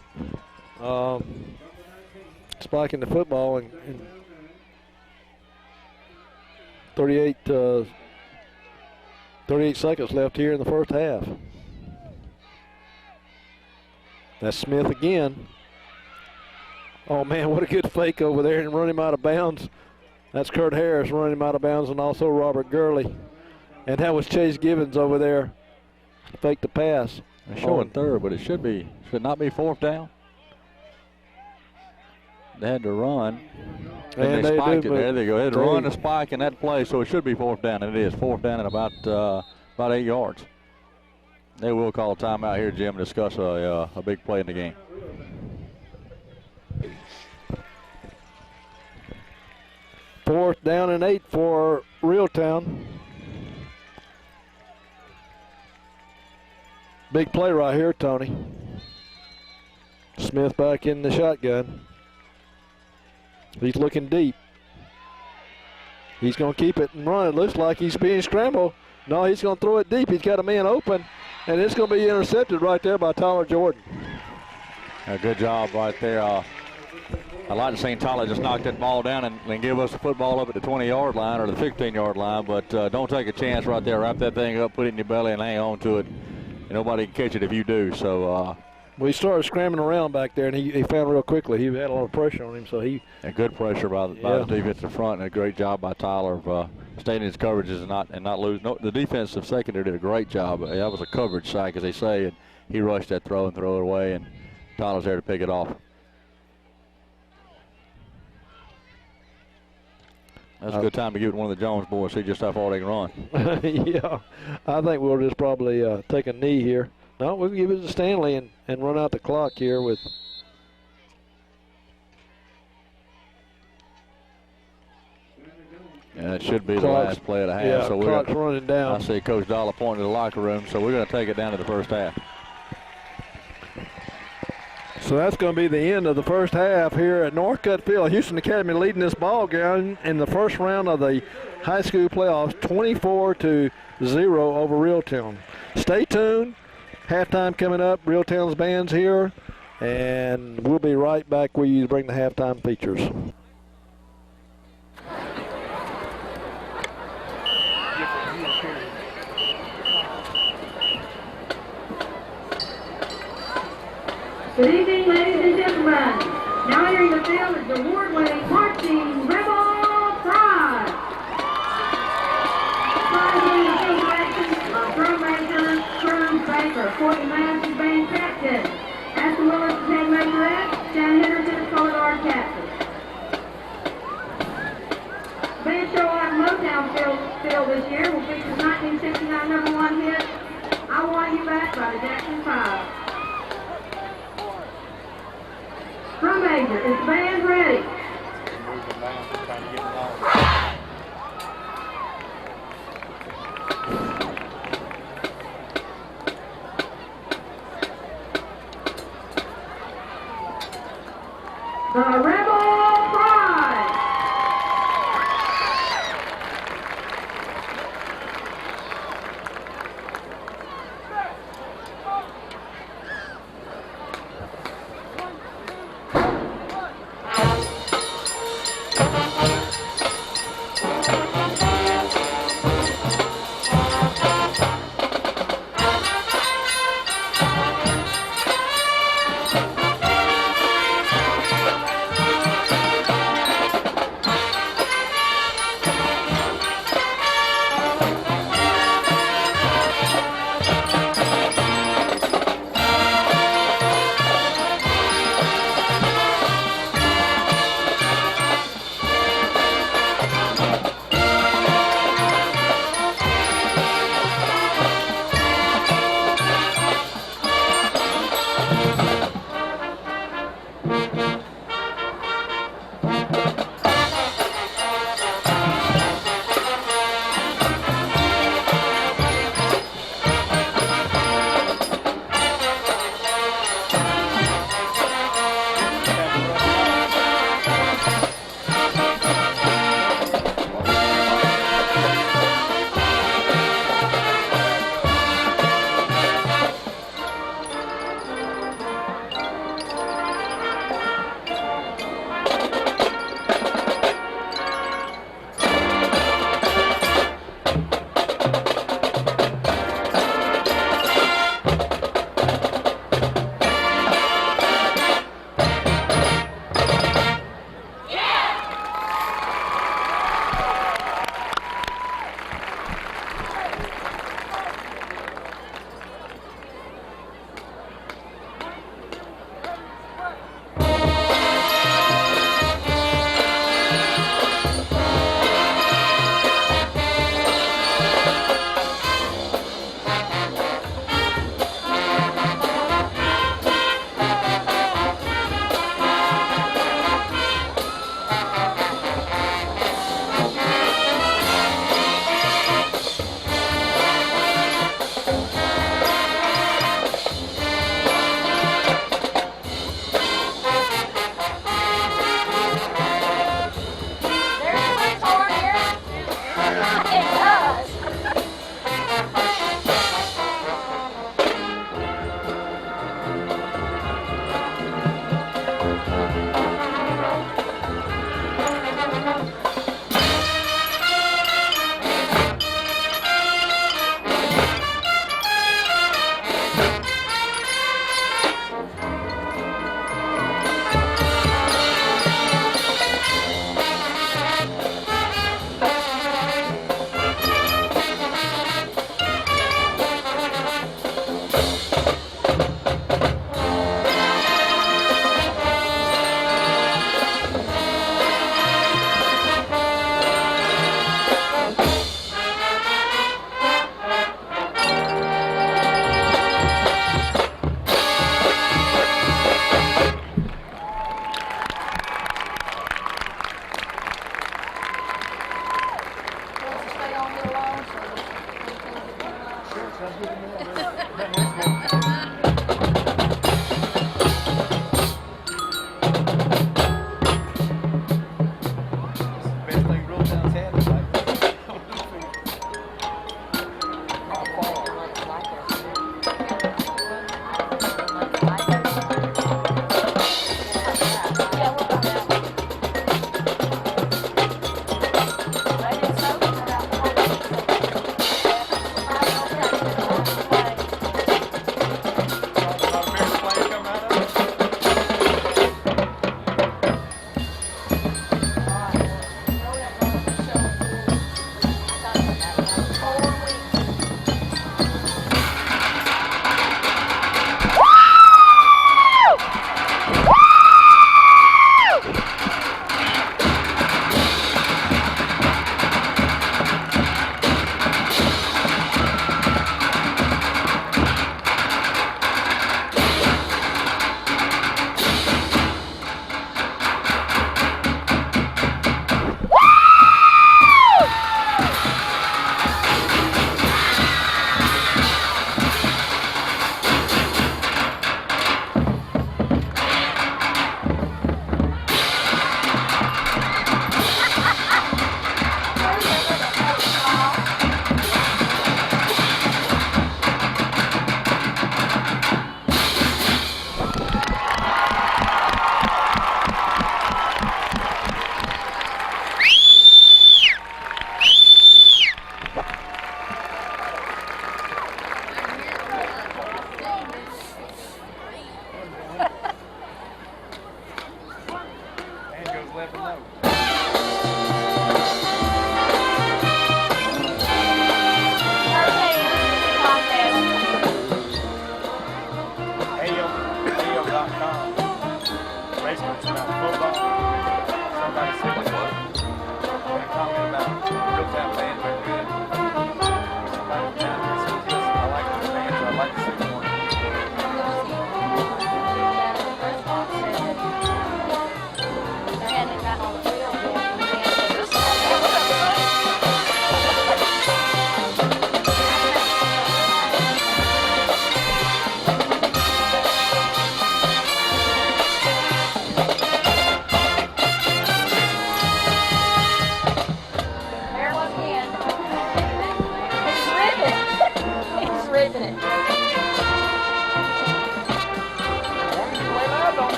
Spiking the football and 38 seconds left here in the first half. That's Smith again. Oh, man, what a good fake over there and run him out of bounds. That's Kurt Harris running him out of bounds, and also Robert Gurley. And that was Chase Givens over there. Fake the pass. They're showing third, but it should not be fourth down. They had to run. And they spiked it. There they go. They had to run the spike in that play, so it should be fourth down. And it is fourth down at about 8 yards. They will call a timeout here, Jim, and discuss a big play in the game. Fourth down and 8 for Reeltown. Big play right here, Tony. Smith back in the shotgun. He's looking deep. He's going to keep it and run. It looks like he's being scrambled. No, he's going to throw it deep. He's got a man open, and it's going to be intercepted right there by Tyler Jordan. A good job right there. I'd like to see Tyler just knock that ball down and give us the football up at the 20-yard line or the 15-yard line, but don't take a chance right there. Wrap that thing up, put it in your belly, and hang on to it. And nobody can catch it if you do. So well, he started scrambling around back there, and he found real quickly. He had a lot of pressure on him, so he. And good pressure by the defensive front, and a great job by Tyler of staying in his coverages and not lose. No, the defensive secondary did a great job. That was a coverage sack, as they say, and he rushed that throw and threw it away, and Tyler's there to pick it off. That's a good time to give it one of the Jones boys, see just how far they can run. Yeah, I think we'll just probably take a knee here. No, we'll give it to Stanley and run out the clock here with. And it should be the last play of the half. Yeah, so clock's running down. I see Coach Dollar pointing to the locker room, so we're going to take it down to the first half. So that's going to be the end of the first half here at Northcutt Field. Houston Academy leading this ball game in the first round of the high school playoffs, 24-0 over Reeltown. Stay tuned. Halftime coming up. Reeltown's band's here, and we'll be right back with you to bring the halftime features. Good evening, ladies and gentlemen. Now entering the field is the award-winning marching Rebel Pride. Prize in the field direction of drum major, Cruz Baker, Courtney Madison, band captain. Aston Willis, head majorette, Shannon Henderson, color guard captain. Band show out in Motown field this year will feature 1969 #1 hit, I Want You Back by the Jackson 5. Drum major, is the band ready? The Rebel Pride.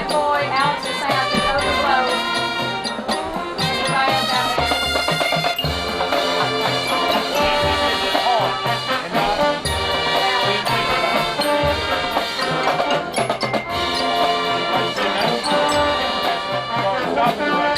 That boy, Alex is saying, just overflow. Anybody else out there?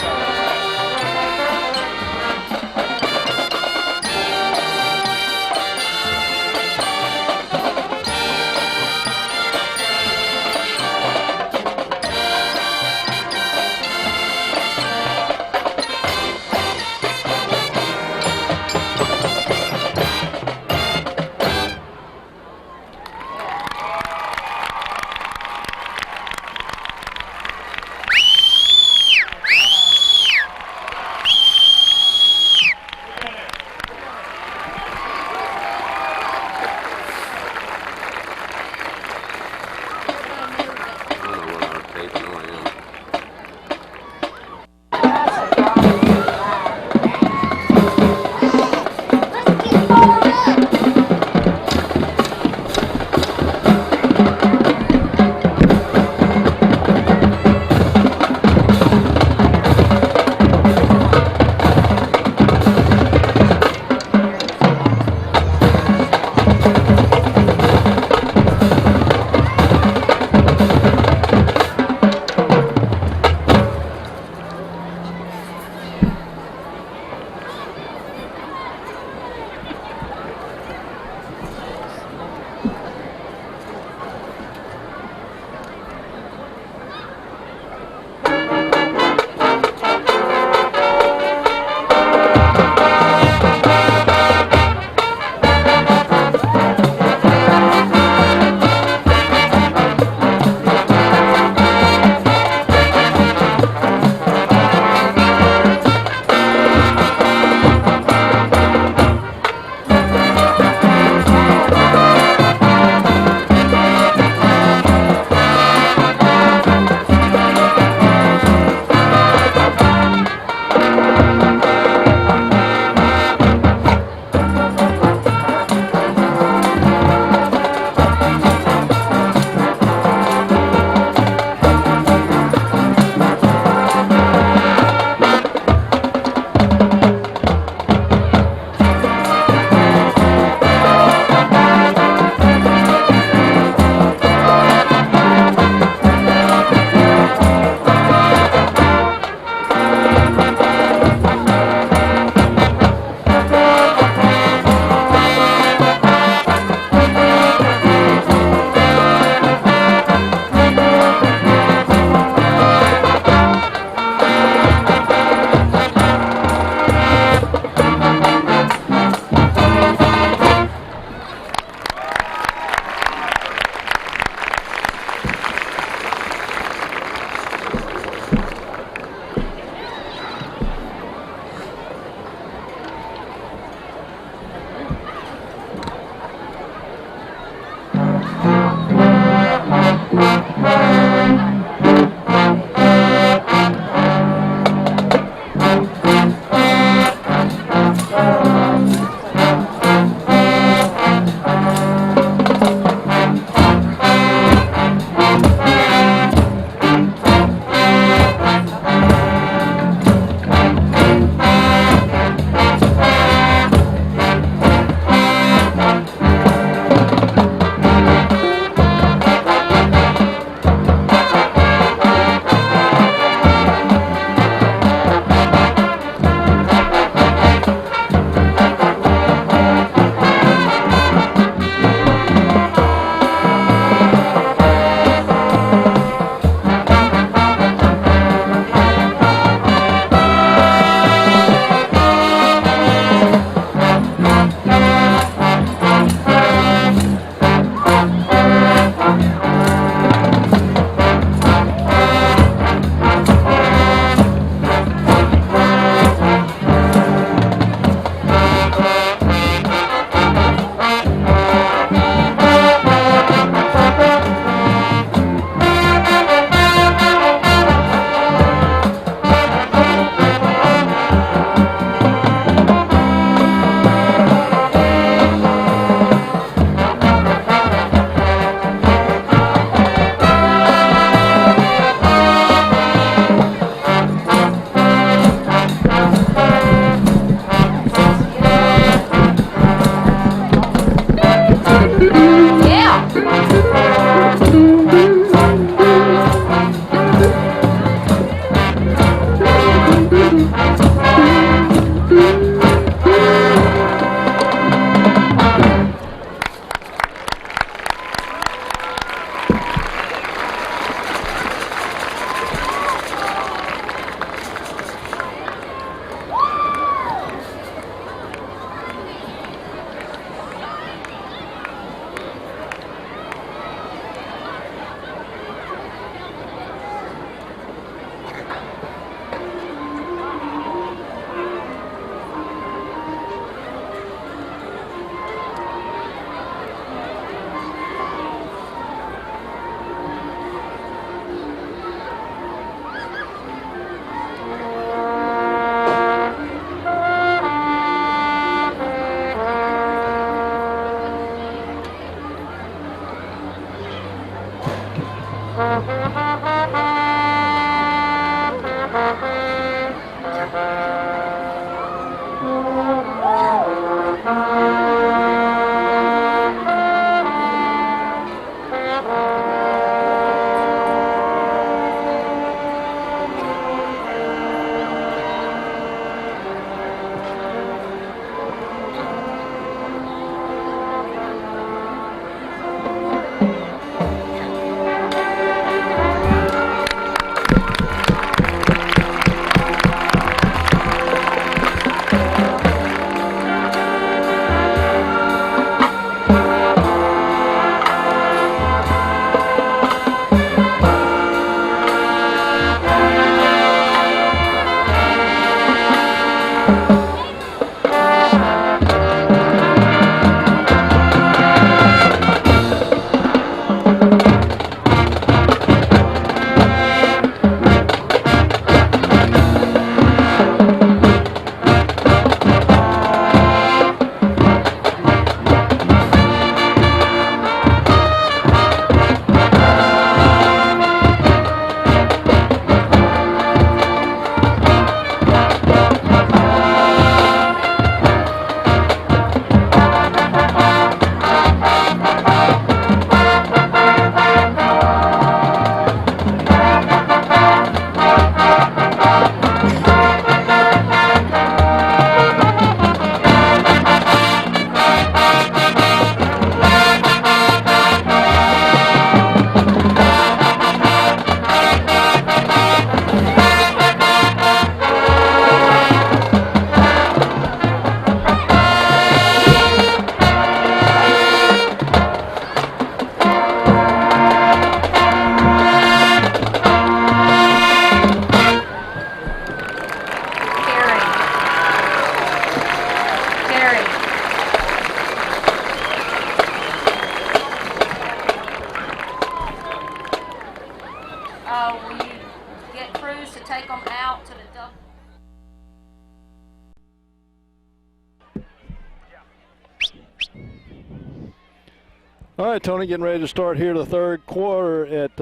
All right, Tony, getting ready to start here the third quarter at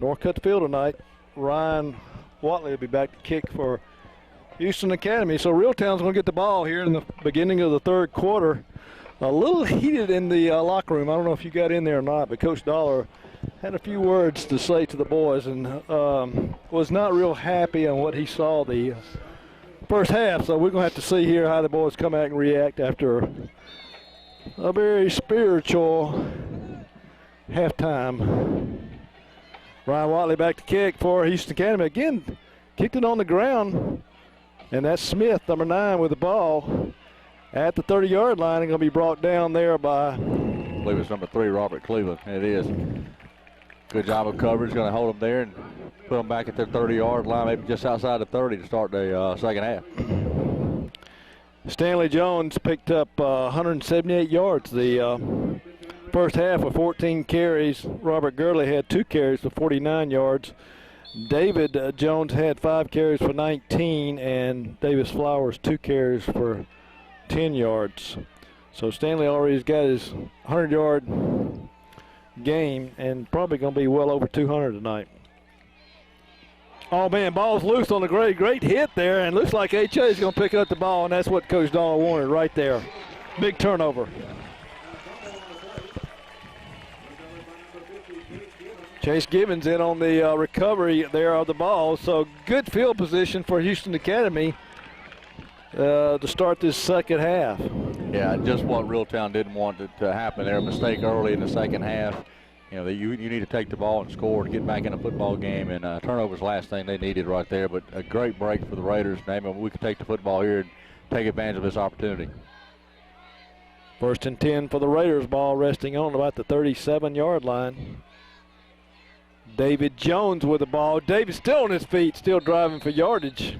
Northcutt Field tonight. Ryan Watley will be back to kick for Houston Academy. So Reeltown's going to get the ball here in the beginning of the third quarter. A little heated in the locker room. I don't know if you got in there or not, but Coach Dollar had a few words to say to the boys and was not real happy on what he saw the first half. So we're going to have to see here how the boys come out and react after a very spiritual halftime. Ryan Watley back to kick for Houston Academy. Again, kicked it on the ground. And that's Smith, number 9, with the ball at the 30-yard line. And going to be brought down there by, I believe it's number 3, Robert Cleveland. It is. Good job of coverage. Going to hold them there and put them back at their 30-yard line, maybe just outside the 30 to start the second half. Stanley Jones picked up 178 yards the first half with 14 carries. Robert Gurley had 2 carries for 49 yards. David Jones had 5 carries for 19, and Davis Flowers 2 carries for 10 yards. So Stanley already got his 100-yard game and probably going to be well over 200 tonight. Oh, man, ball's loose on the great hit there, and looks like H.A. is going to pick up the ball, and that's what Coach Dollar wanted right there. Big turnover. Chase Gibbons in on the recovery there of the ball. So good field position for Houston Academy to start this second half. Yeah, just what Reeltown didn't want to happen there. A mistake early in the second half. You know, you need to take the ball and score to get back in a football game, and turnover's the last thing they needed right there. But a great break for the Raiders. Maybe we could take the football here and take advantage of this opportunity. 1st and 10 for the Raiders. Ball resting on about the 37-yard line. David Jones with the ball. David still on his feet, still driving for yardage.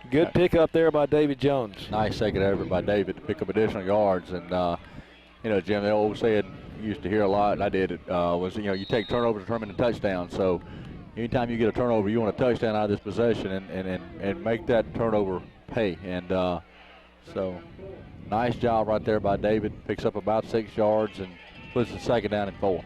Good pickup there by David Jones. Nice second effort by David to pick up additional yards. And, you know, Jim, the old saying you used to hear a lot, and I did it, was, you know, you take turnovers to turn into a touchdown. So anytime you get a turnover, you want a touchdown out of this possession and make that turnover pay. And so nice job right there by David. Picks up about 6 yards and puts the second down and 4.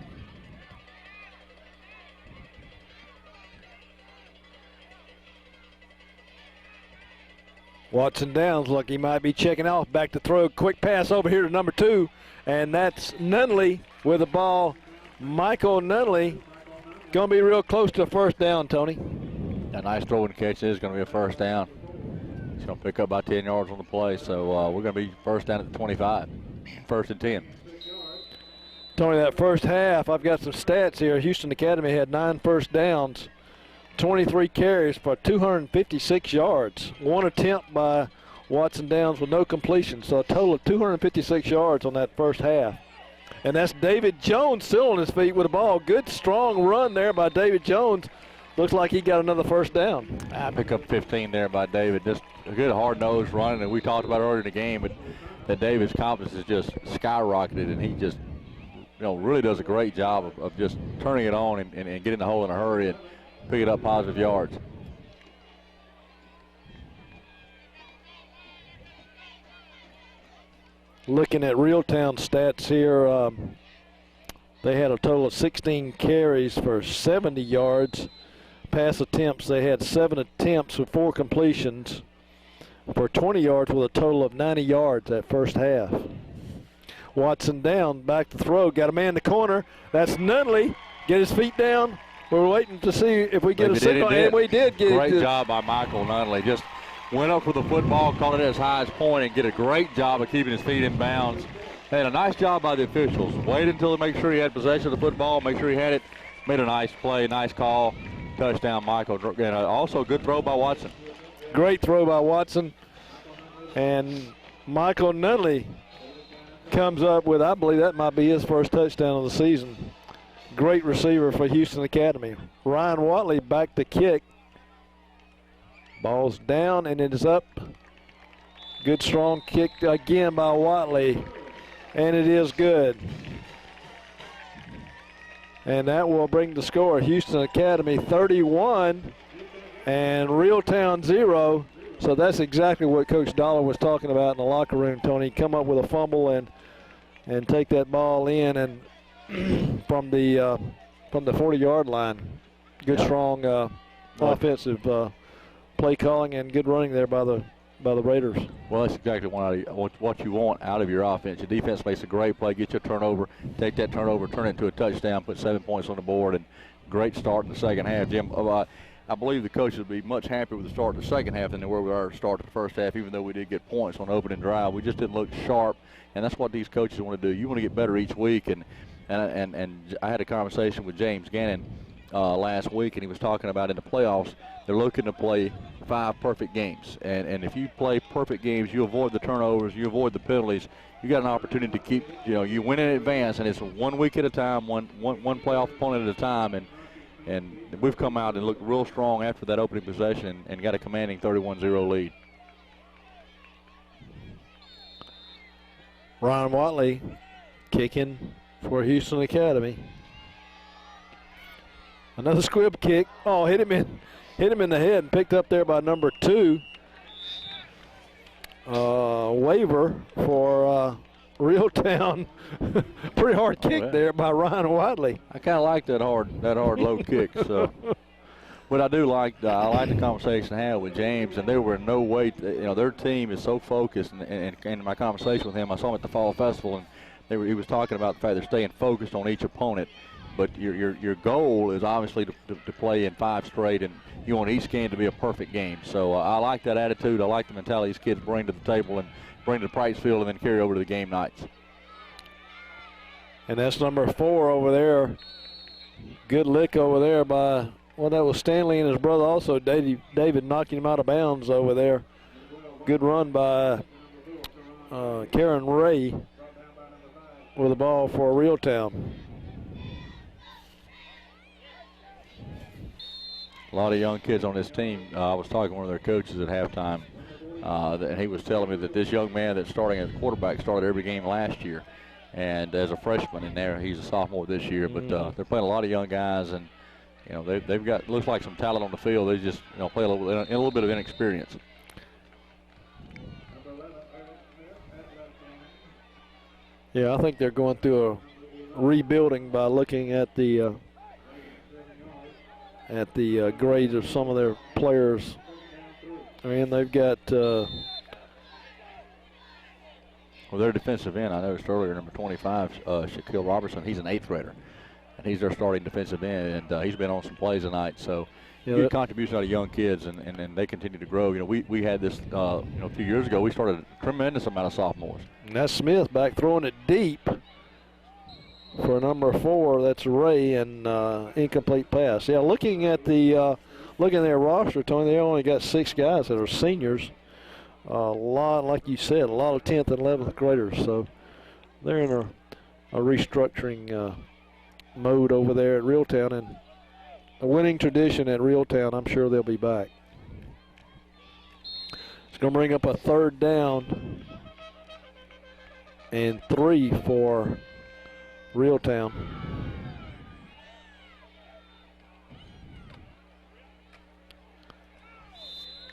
Watson Downs, look, he might be checking off. Back to throw. Quick pass over here to number 2. And that's Nunley with the ball. Michael Nunley going to be real close to a first down, Tony. A nice throw and catch is going to be a first down. He's going to pick up about 10 yards on the play. So we're going to be first down at the 25. 1st and 10. Tony, that first half, I've got some stats here. Houston Academy had 9 first downs. 23 carries for 256 yards. 1 attempt by Watson Downs with no completion. So a total of 256 yards on that first half. And that's David Jones still on his feet with the ball. Good, strong run there by David Jones. Looks like he got another first down. I pick up 15 there by David. Just a good hard-nosed run. And we talked about earlier in the game, but that David's confidence is just skyrocketed, and he just, you know, really does a great job of just turning it on and getting the hole in a hurry and picking up positive yards. Looking at Reeltown stats here, they had a total of 16 carries for 70 yards. Pass attempts, they had 7 attempts with 4 completions for 20 yards with a total of 90 yards that first half. Watson down, back to throw, got a man in the corner. That's Nunley, get his feet down. We're waiting to see if we get a signal, and we did get it. Great job by Michael Nunley. Just went up for the football, caught it at his highest point, and did a great job of keeping his feet in bounds. And a nice job by the officials. Waited until to make sure he had possession of the football, make sure he had it. Made a nice play, nice call. Touchdown, Michael. And also a good throw by Watson. Great throw by Watson. And Michael Nunley comes up with, I believe that might be his first touchdown of the season. Great receiver for Houston Academy. Ryan Watley back to kick. Ball's down and it is up. Good strong kick again by Watley. And it is good. And that will bring the score. Houston Academy 31 and Reeltown 0. So that's exactly what Coach Dollar was talking about in the locker room, Tony. Come up with a fumble and take that ball in. And from the 40-yard line. Good, strong offensive play calling and good running there by the Raiders. Well, that's exactly what you want out of your offense. Your defense makes a great play, get you a turnover, take that turnover, turn it into a touchdown, put 7 points on the board, and great start in the second half. Jim, I believe the coaches will be much happier with the start of the second half than they were with our start of the first half, even though we did get points on the opening drive. We just didn't look sharp, and that's what these coaches want to do. You want to get better each week, and I had a conversation with James Gannon last week, and he was talking about in the playoffs, they're looking to play 5 perfect games. And if you play perfect games, you avoid the turnovers, you avoid the penalties, you got an opportunity to keep, you win in advance, and it's 1 week at a time, one playoff opponent at a time. And we've come out and looked real strong after that opening possession and got a commanding 31-0 lead. Ryan Watley kicking for Houston Academy. Another squib kick. Oh, hit him in the head and picked up there by number 2. Waiver for Reeltown. Pretty hard kick there by Ryan Watley. I kind of like that hard low kick. So, but I do like I like the conversation I had with James, and there were no way. Their team is so focused. And in my conversation with him, I saw him at the Fall Festival, and he was talking about the fact they're staying focused on each opponent. But your goal is obviously to play in 5 straight, and you want each game to be a perfect game. So I like that attitude. I like the mentality these kids bring to the table and bring to the practice field and then carry over to the game nights. And that's number 4 over there. Good lick over there by, well, that was Stanley and his brother also. David knocking him out of bounds over there. Good run by Karen Ray with the ball for Reeltown. A lot of young kids on this team. I was talking to one of their coaches at halftime, and he was telling me that this young man that's starting as a quarterback started every game last year, and as a freshman in there, he's a sophomore this year. But they're playing a lot of young guys, and they've got looks like some talent on the field. They just play a little bit of inexperience. Yeah, I think they're going through a rebuilding by looking at the grades of some of their players. I mean, they've got well, their defensive end, I noticed earlier, number 25, Shaquille Robertson, he's an 8th grader, and he's their starting defensive end, and he's been on some plays tonight. So good contribution out of young kids, and they continue to grow. We had this a few years ago. We started a tremendous amount of sophomores. And that's Smith back throwing it deep for number 4. That's Ray, and incomplete pass. Yeah, looking at their roster, Tony, they only got 6 guys that are seniors. A lot, like you said, a lot of 10th and 11th graders. So they're in a restructuring mode over there at Reeltown, and a winning tradition at Reeltown. I'm sure they'll be back. It's going to bring up a 3rd down and 3 for Reeltown.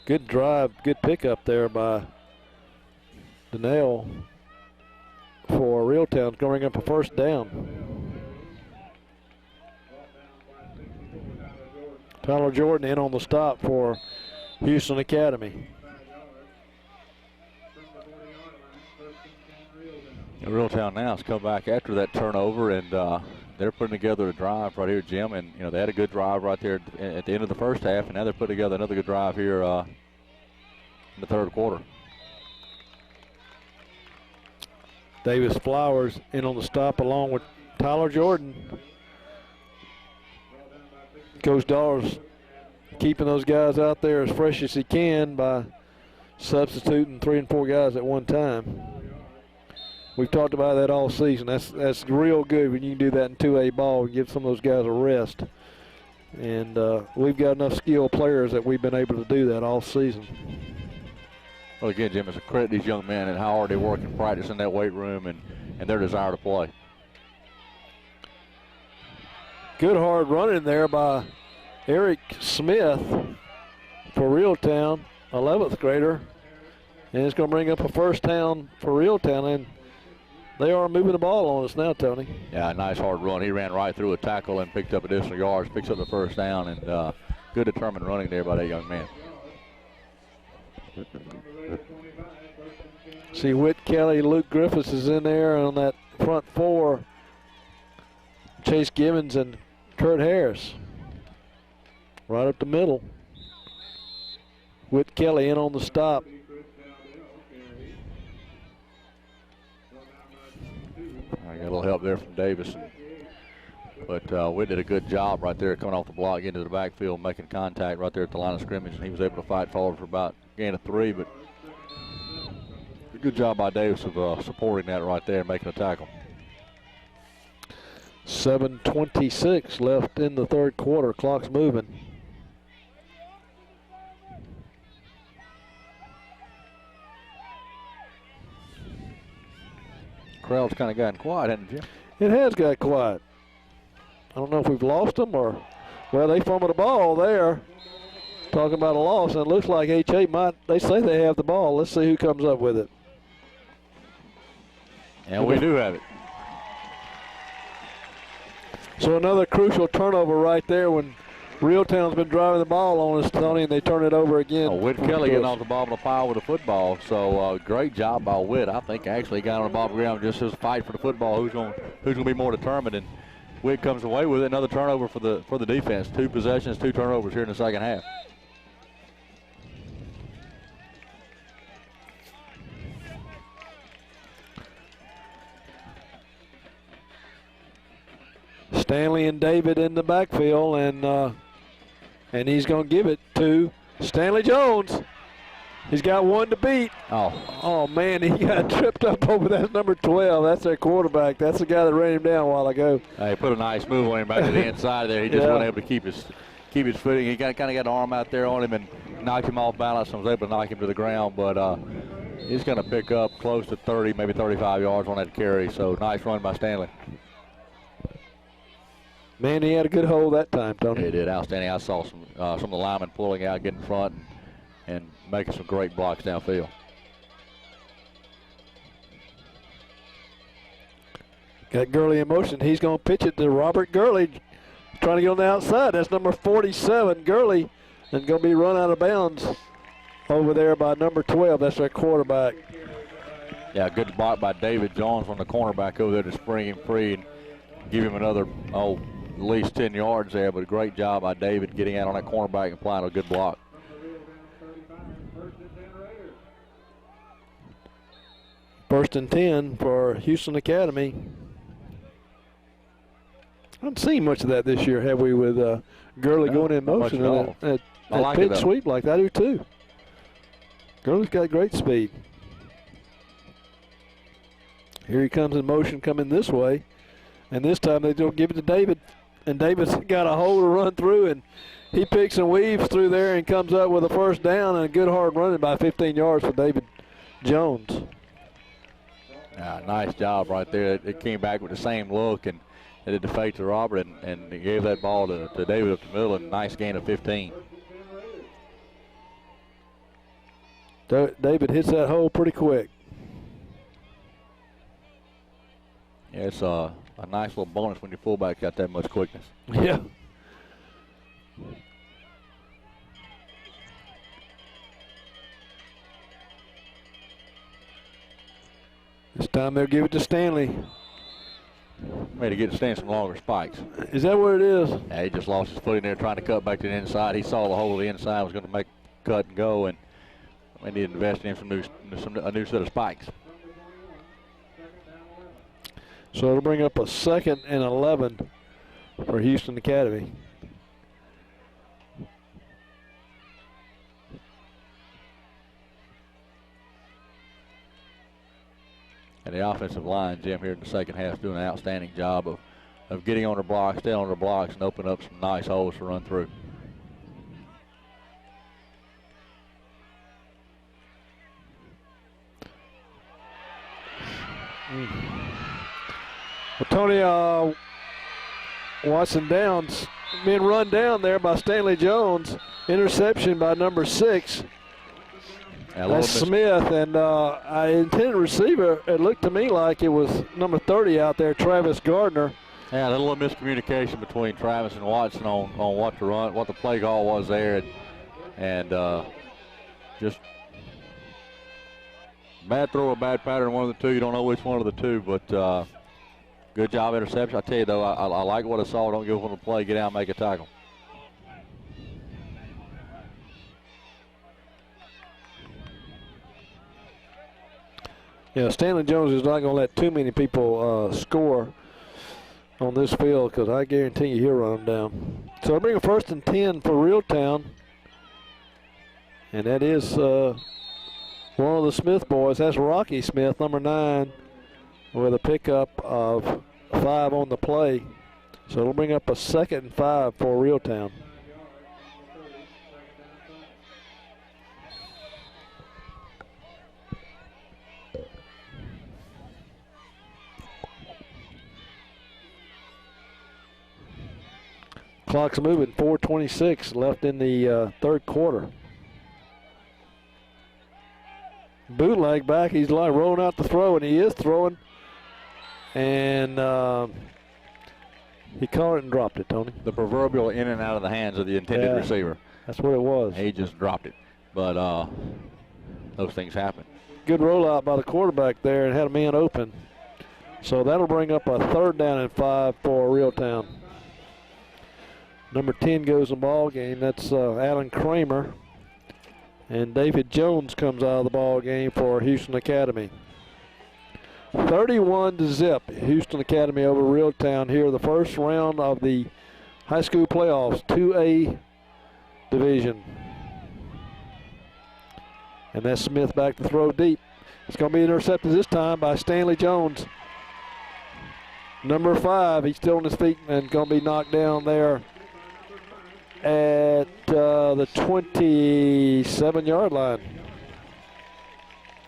Good drive, good pickup there by Donnell for Reeltown. It's going to bring up a 1st down. Tyler Jordan in on the stop for Houston Academy. Reeltown now has come back after that turnover, and they're putting together a drive right here, Jim. And they had a good drive right there at the end of the first half, and now they're putting together another good drive here in the 3rd quarter. Davis Flowers in on the stop along with Tyler Jordan. Coach Dollar's keeping those guys out there as fresh as he can by substituting 3 and 4 guys at one time. We've talked about that all season. That's real good when you can do that in 2A ball and give some of those guys a rest. And we've got enough skilled players that we've been able to do that all season. Well, again, Jim, it's a credit to these young men and how hard they work and practice in that weight room and their desire to play. Good hard running there by Eric Smith for Reeltown, 11th grader. And it's going to bring up a 1st down for Reeltown. And They are moving the ball on us now, Tony. Yeah, nice hard run. He ran right through a tackle and picked up additional yards, picks up the first down, and good determined running there by that young man. See, Whit Kelly, Luke Griffiths is in there on that front four. Chase Gibbons and Kurt Harris. Right up the middle. Whit Kelly in on the stop. I got a little help there from Davis. But Whit did a good job right there coming off the block into the backfield, making contact right there at the line of scrimmage, and he was able to fight forward for about a gain of 3. But a good job by Davis of supporting that right there and making a tackle. 7:26 left in the third quarter. Clock's moving. Crowd's kind of gotten quiet, hasn't it, Jim? It has got quiet. I don't know if we've lost them or, well, they fumbled the ball there. Talking about a loss, and it looks like HA might, they say they have the ball. Let's see who comes up with it. And we do have it. So another crucial turnover right there when Reeltown's been driving the ball on us, Tony, and they turn it over again. Oh, Whit Kelly getting off the ball in the pile with the football. So great job by Whit. I think actually got on the ball ground just his fight for the football. Who's going to be more determined? And Whit comes away with it. Another turnover for the defense. 2 possessions, 2 turnovers here in the second half. Stanley and David in the backfield, and he's going to give it to Stanley Jones. He's got one to beat. Oh man, he got tripped up over that number 12. That's their quarterback. That's the guy that ran him down a while ago. He put a nice move on him back to the inside there. He just wasn't able to keep his footing. He kind of got an arm out there on him and knocked him off balance and was able to knock him to the ground. But he's going to pick up close to 30, maybe 35 yards on that carry. So nice run by Stanley. Man, he had a good hold that time, Tony. He did, outstanding. I saw some of the linemen pulling out, getting in front, and making some great blocks downfield. Got Gurley in motion. He's going to pitch it to Robert Gurley, trying to get on the outside. That's number 47, Gurley, and going to be run out of bounds over there by number 12. That's their quarterback. Yeah, good block by David Jones on the cornerback over there to spring him free and give him another, at least 10 yards there, but a great job by David getting out on that cornerback and applying a good block. First and 10 for Houston Academy. I haven't seen much of that this year, have we, with Gurley going in motion and that like pitch sweep like that. I do too. Gurley's got great speed. Here he comes in motion coming this way. And this time they don't give it to David. And David's got a hole to run through, and he picks and weaves through there and comes up with a first down and a good hard running by 15 yards for David Jones. Nice job right there. It came back with the same look, and it did the fake to Robert, and he gave that ball to David up the middle, and nice gain of 15. David hits that hole pretty quick. Yeah, it's a nice little bonus when your fullback got that much quickness. Yeah. This time they'll give it to Stanley. Made to get to stand some longer spikes. Is that what it is? Yeah, he just lost his footing there trying to cut back to the inside. He saw the hole of the inside, was going to make a cut and go, and we need to invest in a new set of spikes. So it'll bring up a 2nd and 11 for Houston Academy. And the offensive line, Jim, here in the second half, is doing an outstanding job of getting on their blocks, staying on their blocks, and opening up some nice holes to run through. Well, Tony, Watson Downs being run down there by Stanley Jones. Interception by number 6. That's Smith, and I intended receiver. It looked to me like it was number 30 out there, Travis Gardner. Yeah, a little miscommunication between Travis and Watson on what to run, what the play call was there, and just bad throw, a bad pattern, one of the two. You don't know which one of the two, but good job interception. I tell you though, I like what I saw. Don't give up on the play. Get out and make a tackle. Yeah, Stanley Jones is not going to let too many people score on this field because I guarantee you he'll run them down. So I bring a 1st and 10 for Reeltown. And that is one of the Smith boys. That's Rocky Smith, number 9, with a pickup of 5 on the play. So it'll bring up a 2nd and 5 for Reeltown. Clock's moving, 4:26 left in the third quarter. Bootleg back, he's like rolling out the throw, and he is throwing. And he caught it and dropped it, Tony. The proverbial in and out of the hands of the intended receiver. That's what it was. He just dropped it. But those things happen. Good rollout by the quarterback there and had a man open. So that'll bring up a 3rd down and 5 for Reeltown. Number 10 goes in the ball game. That's Alan Kramer. And David Jones comes out of the ball game for Houston Academy. 31-0, Houston Academy over Reeltown here, the first round of the high school playoffs, 2A division. And that's Smith back to throw deep. It's going to be intercepted this time by Stanley Jones. Number 5, he's still on his feet and going to be knocked down there at the 27-yard line.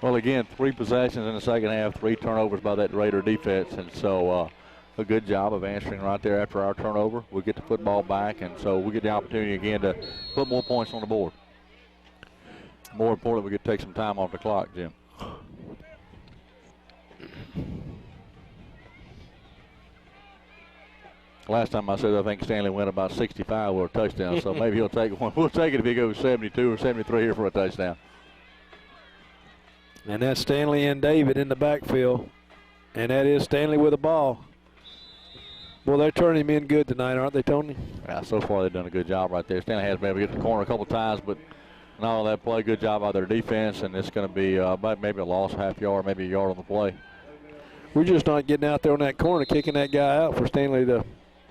Well, again, 3 possessions in the second half, 3 turnovers by that Raider defense, and so a good job of answering right there after our turnover. We get the football back, and so we get the opportunity again to put more points on the board. More importantly, we get to take some time off the clock, Jim. Last time I said I think Stanley went about 65 with a touchdown, so maybe he'll take one. We'll take it if he goes 72 or 73 here for a touchdown. And that's Stanley and David in the backfield. And that is Stanley with the ball. Well, they're turning him in good tonight, aren't they, Tony? Yeah, so far they've done a good job right there. Stanley has been able to get the corner a couple times, but not all that play. Good job by their defense, and it's going to be about maybe a loss, half yard, maybe a yard on the play. We're just not getting out there on that corner, kicking that guy out for Stanley to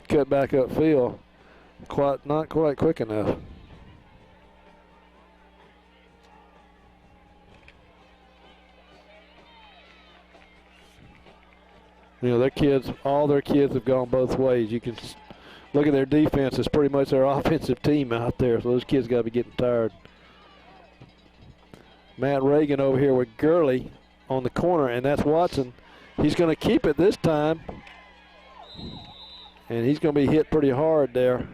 cut back upfield. Not quite quick enough. You know, their kids, all their kids have gone both ways. You can look at their defense. It's pretty much their offensive team out there, so those kids got to be getting tired. Matt Reagan over here with Gurley on the corner, and that's Watson. He's going to keep it this time, and he's going to be hit pretty hard there.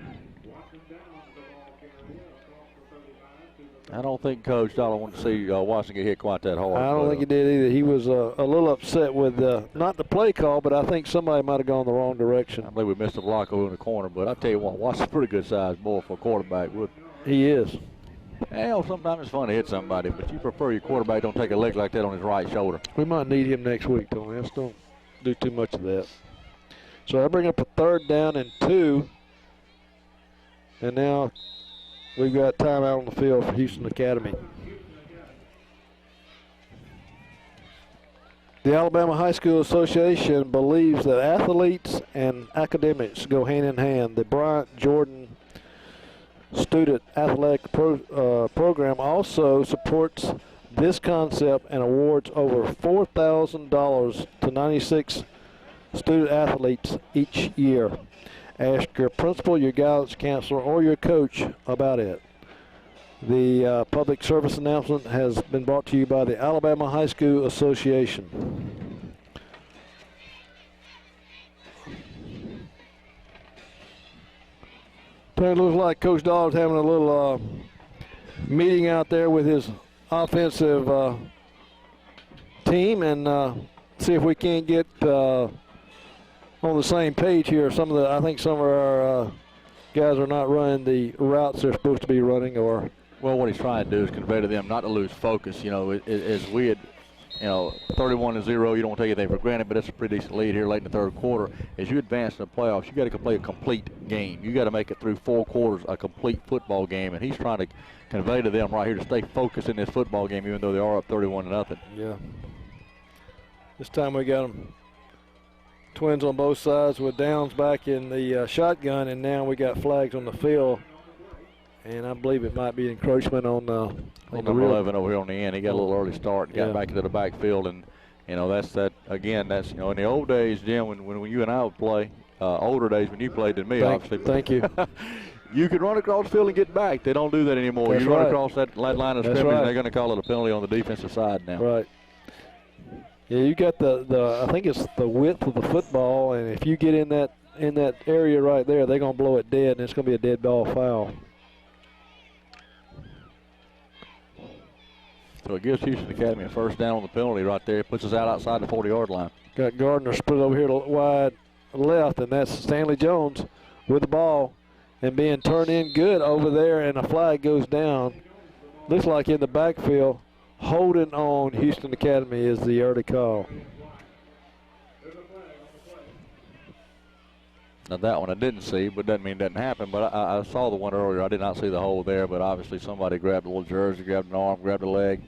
I don't think Coach Dollar wanted to see Watson get hit quite that hard. I don't think he did either. He was a little upset with not the play call, but I think somebody might have gone the wrong direction. I believe we missed a block over in the corner, but I tell you what, Watson's a pretty good sized boy for a quarterback. He is. Hell, sometimes it's fun to hit somebody, but you prefer your quarterback don't take a leg like that on his right shoulder. We might need him next week, Tony. Let's don't do too much of that. So I bring up a 3rd down and 2. And now we've got time out on the field for Houston Academy. The Alabama High School Association believes that athletes and academics go hand in hand. The Bryant Jordan Student Athletic Program also supports this concept and awards over $4,000 to 96 student athletes each year. Ask your principal, your guidance counselor, or your coach about it. The public service announcement has been brought to you by the Alabama High School Association. It looks like Coach Dollar's having a little meeting out there with his offensive team and see if we can't get on the same page here. I think some of our guys are not running the routes they're supposed to be running, or. Well, what he's trying to do is convey to them not to lose focus. You know, as we had, 31-0, you don't want to take anything for granted, but it's a pretty decent lead here late in the third quarter. As you advance in the playoffs, you got to play a complete game. You got to make it through 4 quarters, a complete football game, and he's trying to convey to them right here to stay focused in this football game, even though they are up 31-0. Yeah. This time we got them twins on both sides with Downs back in the shotgun, and now we got flags on the field. And I believe it might be encroachment on the number 11 over here on the end. He got a little early start and got back into the backfield, and that's that again. That's in the old days, Jim, when you and I would play, older days when you played than me, obviously. Thank you. You could run across the field and get back. They don't do that anymore. That's you run across that line of scrimmage, right. They're going to call it a penalty on the defensive side now. Right. Yeah, you got the I think it's the width of the football, and if you get in that area right there, they're going to blow it dead, and it's going to be a dead ball foul. So it gives Houston Academy a first down on the penalty right there. It puts us outside the 40-yard line. Got Gardner split over here to wide left, and that's Stanley Jones with the ball and being turned in good over there, and a flag goes down. Looks like in the backfield, holding on Houston Academy is the early call. Now that one I didn't see, but doesn't mean it doesn't happen. But I saw the one earlier. I did not see the hold there, but obviously somebody grabbed a little jersey, grabbed an arm, grabbed a leg.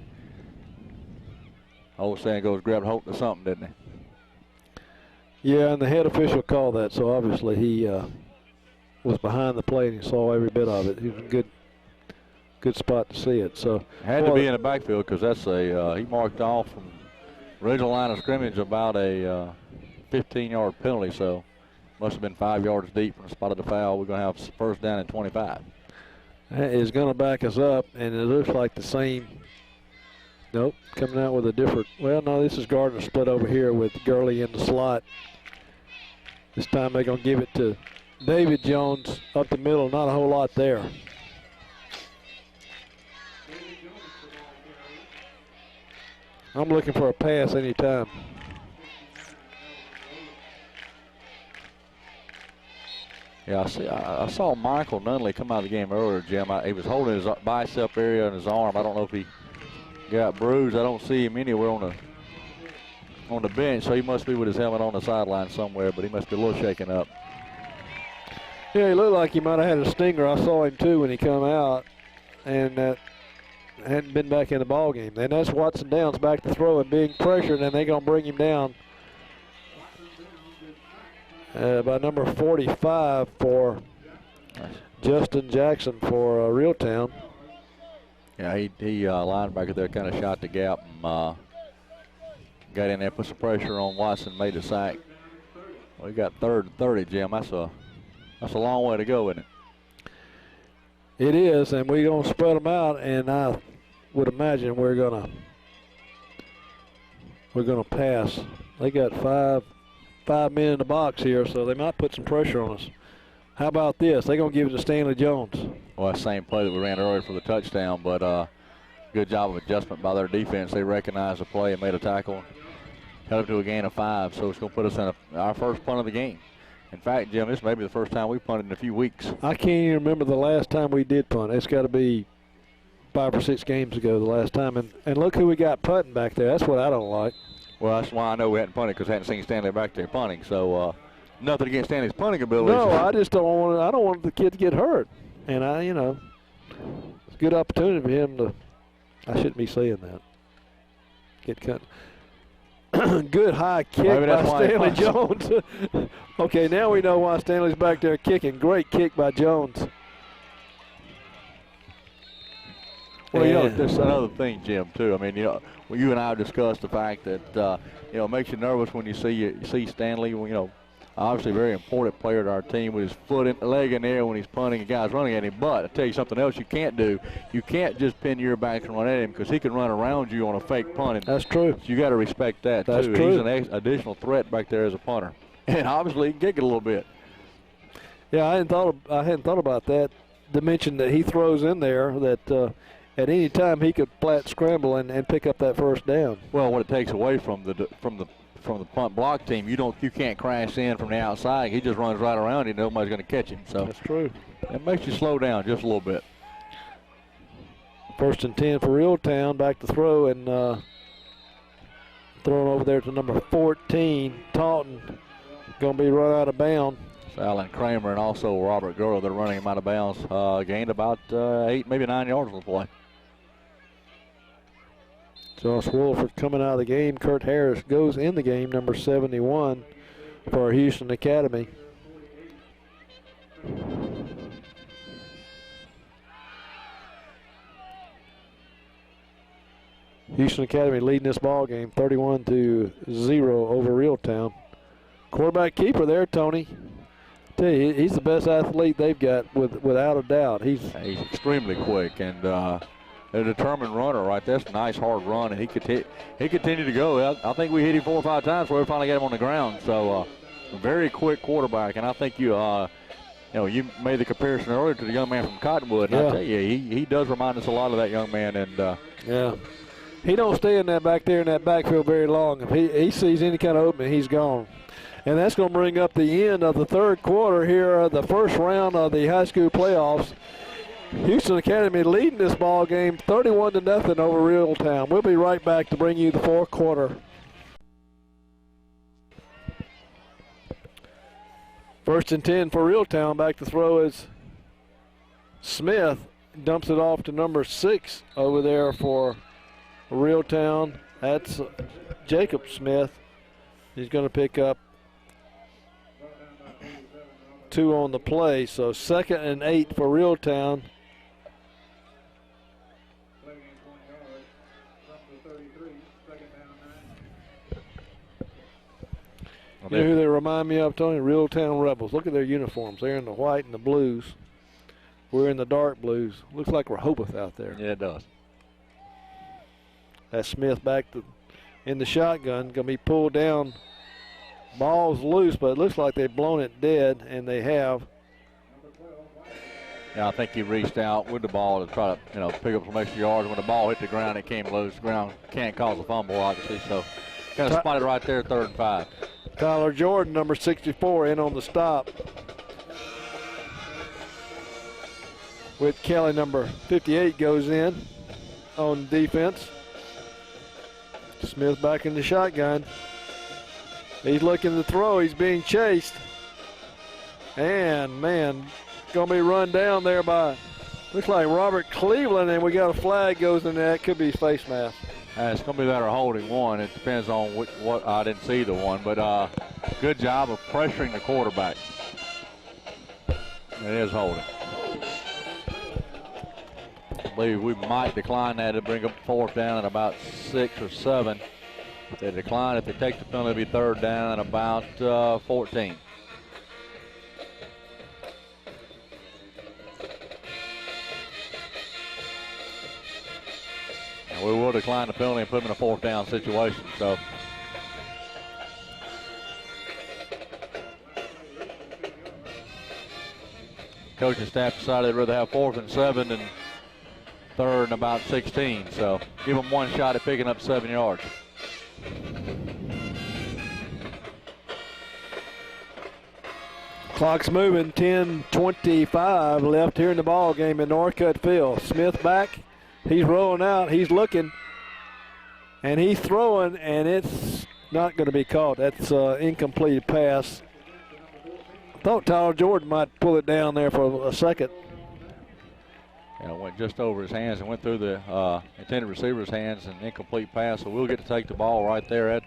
Old saying goes, grabbed hold to something, didn't he? Yeah, and the head official called that, so obviously he was behind the play and he saw every bit of it. He was in a good spot to see it. So had to be in the backfield because that's he marked off from original line of scrimmage about a 15-yard penalty. So must have been 5 yards deep from the spot of the foul. We're going to have first down and 25. That is going to back us up, and it looks like the same. Nope, coming out with a different. Well, no, this is Gardner split over here with Gurley in the slot. This time they're going to give it to David Jones up the middle. Not a whole lot there. I'm looking for a pass anytime. Yeah, I saw Michael Nunley come out of the game earlier, Jim. He was holding his bicep area and his arm. I don't know if he got bruised. I don't see him anywhere on the bench, so he must be with his helmet on the sideline somewhere, but he must be a little shaken up. Yeah, he looked like he might have had a stinger. I saw him too when he come out, and hadn't been back in the ball game. And that's Watson Downs back to throw and being pressured, and they're going to bring him down by number 45 for Justin Jackson for Reeltown. Yeah, he linebacker there kind of shot the gap and got in there, put some pressure on Watson, made the sack. We got 3rd and 30, Jim. That's a long way to go, isn't it? It is, and we're going to spread them out, and I would imagine we're going to pass. They got five men in the box here, so they might put some pressure on us. How about this? They're going to give it to Stanley Jones. Well, that same play that we ran earlier for the touchdown, but good job of adjustment by their defense. They recognized the play and made a tackle, held it to a gain of 5, so it's going to put us in our first punt of the game. In fact, Jim, this may be the first time we punted in a few weeks. I can't even remember the last time we did punt. It's got to be 5 or 6 games ago the last time. And look who we got punting back there. That's what I don't like. Well, that's why I know we hadn't punted, because I hadn't seen Stanley back there punting. So nothing against Stanley's punting ability. No, I just don't want. I don't want the kid to get hurt. And it's a good opportunity for him to. I shouldn't be saying that. Get cut. Good high kick by Stanley Jones. Okay, now we know why Stanley's back there kicking. Great kick by Jones. Well, there's another thing, Jim, too. I mean, you and I discussed the fact that, it makes you nervous when you see Stanley, obviously a very important player to our team with his leg in the air when he's punting and guys running at him. But I tell you something else you can't do. You can't just pin your back and run at him, because he can run around you on a fake punt. That's true. So you got to respect that, That's too. True. He's an additional threat back there as a punter. And obviously he can kick it a little bit. Yeah, I hadn't thought about that dimension that he throws in there, that at any time he could flat scramble and pick up that first down. Well, what it takes away from the punt block team, you can't crash in from the outside. He just runs right around you. Nobody's going to catch him. So that's true. It makes you slow down just a little bit. 1st and 10 for Reeltown. Back to throw and thrown over there to number 14, Taunton. Going to be run out of bounds. So Alan Kramer and also Robert Gurrow, they're running him out of bounds. Gained about 8, maybe 9 yards on the play. Josh Wolford coming out of the game. Kurt Harris goes in the game, number 71 for Houston Academy. Houston Academy leading this ball game 31-0 over Reeltown. Quarterback keeper there, Tony. Tell you, he's the best athlete they've got without a doubt. He's extremely quick and a determined runner, right? That's a nice hard run, and he continued to go. I think we hit him 4 or 5 times before we finally got him on the ground. So a very quick quarterback, and I think you made the comparison earlier to the young man from Cottonwood. And I tell you, he does remind us a lot of that young man. And yeah, he don't stay in that back there in that backfield very long. If he sees any kind of opening, he's gone. And that's going to bring up the end of the third quarter here, the first round of the high school playoffs. Houston Academy leading this ball game 31-0 over Reeltown. We'll be right back to bring you the fourth quarter. First and 10 for Reeltown. Back to throw is Smith. Dumps it off to number 6 over there for Reeltown. That's Jacob Smith. He's going to pick up 2 on the play. So 2nd and 8 for Reeltown. You know who they remind me of, Tony? Reeltown Rebels. Look at their uniforms. They're in the white and the blues. We're in the dark blues. Looks like Rehoboth out there. Yeah, it does. That's Smith back in the shotgun. Going to be pulled down. Ball's loose, but it looks like they've blown it dead, and they have. Yeah, I think he reached out with the ball to try to, pick up some extra yards. When the ball hit the ground, it came loose. The ground can't cause a fumble, obviously, so kind of spotted right there, 3rd and 5. Tyler Jordan, number 64, in on the stop. With Kelly, number 58, goes in on defense. Smith back in the shotgun. He's looking to throw. He's being chased. And, man, going to be run down there by, looks like Robert Cleveland, and we got a flag goes in there. It could be face mask. It's going to be that or holding one. It depends on what I didn't see the one, but good job of pressuring the quarterback. It is holding. I believe we might decline that to bring up 4th down at about 6 or 7. If they decline, if they take the penalty, it'll be 3rd down at about 14. And we will decline the penalty and put them in a 4th down situation. So coaching staff decided they'd rather have 4th and 7 than 3rd and about 16. So give them one shot at picking up 7 yards. Clock's moving, 10:25 left here in the ball game in Northcutt Field. Smith back, he's rolling out, he's looking, and he's throwing, and it's not going to be caught. That's incomplete pass. I thought Tyler Jordan might pull it down there for a second. Yeah, it went just over his hands and went through the intended receiver's hands, and incomplete pass. So we'll get to take the ball right there at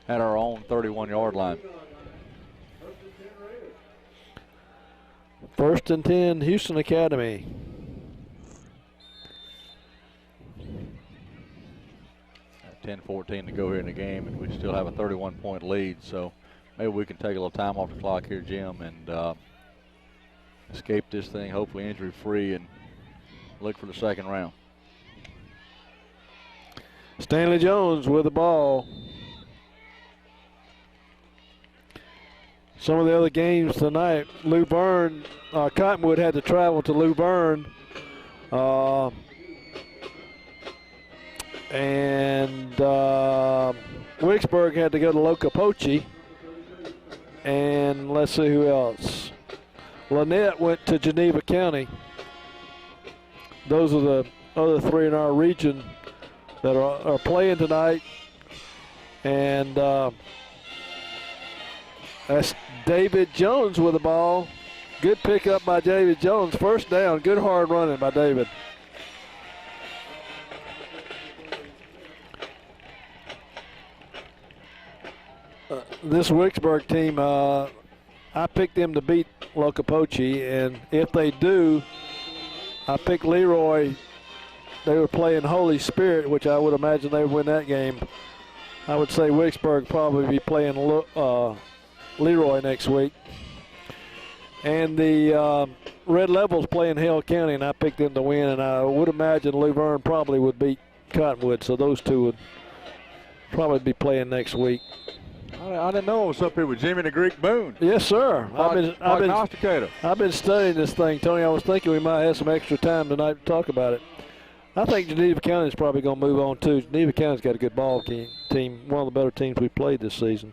our own 31-yard line. 1st and 10, Houston Academy. At 10-14 to go here in the game, and we still have a 31-point lead. So maybe we can take a little time off the clock here, Jim, and escape this thing, hopefully injury-free, and look for the 2nd round. Stanley Jones with the ball. Some of the other games tonight, Cottonwood had to travel to Luverne And Wicksburg had to go to Locopoche. And let's see who else. Lynette went to Geneva County. Those are the other three in our region that are playing tonight. And that's David Jones with the ball. Good pickup by David Jones. First down. Good hard running by David. This Wicksburg team, I picked them to beat Locopoche, and if they do, I picked Leroy. They were playing Holy Spirit, which I would imagine they would win that game. I would say Wicksburg probably be playing Leroy next week. And the Red Levels playing Hale County, and I picked them to win, and I would imagine Luverne probably would beat Cottonwood, so those two would probably be playing next week. I didn't know I was up here with Jimmy the Greek Boone. Yes, sir. Prognosticator. I've been studying this thing, Tony. I was thinking we might have some extra time tonight to talk about it. I think Geneva County is probably going to move on, too. Geneva County's got a good ball team, one of the better teams we played this season.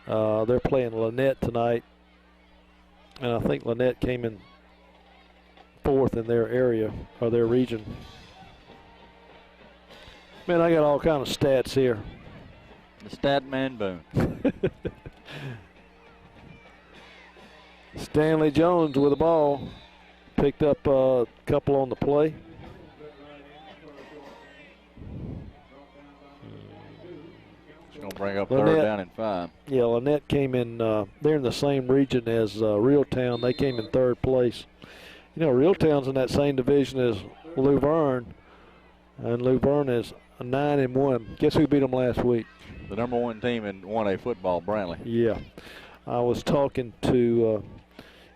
They're playing Lynette tonight, and I think Lynette came in fourth in their area or their region. Man, I got all kind of stats here. The stat man Boone. Stanley Jones with the ball. Picked up a couple on the play. It's going to bring up third down and 5. Yeah, Lynette came in. They're in the same region as Reeltown. They came in third place. You know, Reeltown's in that same division as Luverne, and Luverne is 9-1. Guess who beat them last week? The number 1 team in 1A football, Brantley. Yeah. I was talking to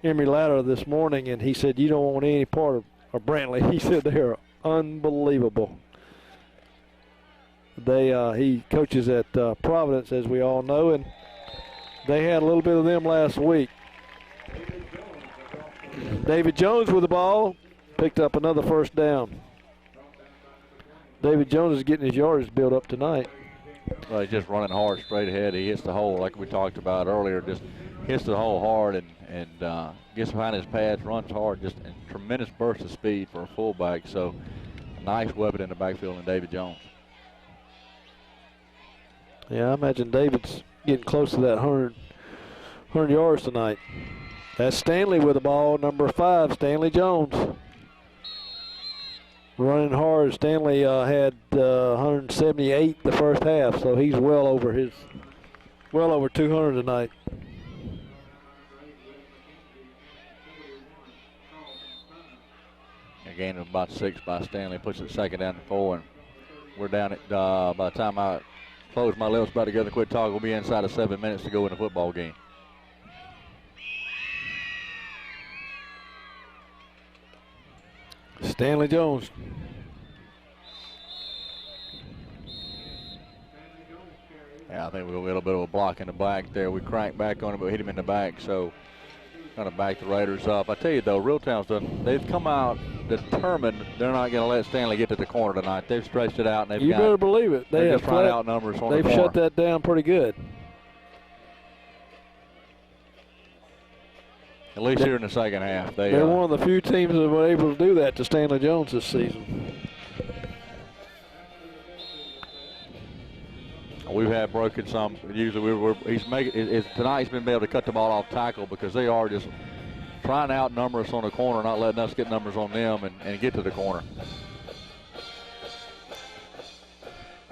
Emery Latter this morning, and he said, you don't want any part of Brantley. He said they are unbelievable. He coaches at Providence, as we all know, and they had a little bit of them last week. David Jones with the ball. Picked up another first down. David Jones is getting his yardage built up tonight. Well, he's just running hard straight ahead. He hits the hole like we talked about earlier. Just hits the hole hard and gets behind his pads, runs hard, just a tremendous burst of speed for a fullback. So a nice weapon in the backfield in David Jones. Yeah, I imagine David's getting close to that 100 yards tonight. That's Stanley with the ball, number 5, Stanley Jones. Running hard. Stanley had 178 the first half, so he's well over 200 tonight. A gain of about 6 by Stanley, puts it second down and 4, and we're down at by the time I close my lips back together, quit talking, we'll be inside of 7 minutes to go in the football game. Stanley Jones. Yeah, I think we'll get a little bit of a block in the back there. We cranked back on him, but hit him in the back, so kind of back the Raiders up. I tell you, though, Reeltown's they've come out determined they're not going to let Stanley get to the corner tonight. They've stretched it out, and you better believe it. They're just trying out numbers on the corner. They've shut that down pretty good. At least here in the second half. They're one of the few teams that were able to do that to Stanley Jones this season. We've had broken some. Usually tonight he's been able to cut the ball off tackle because they are just trying to outnumber us on the corner, not letting us get numbers on them and get to the corner.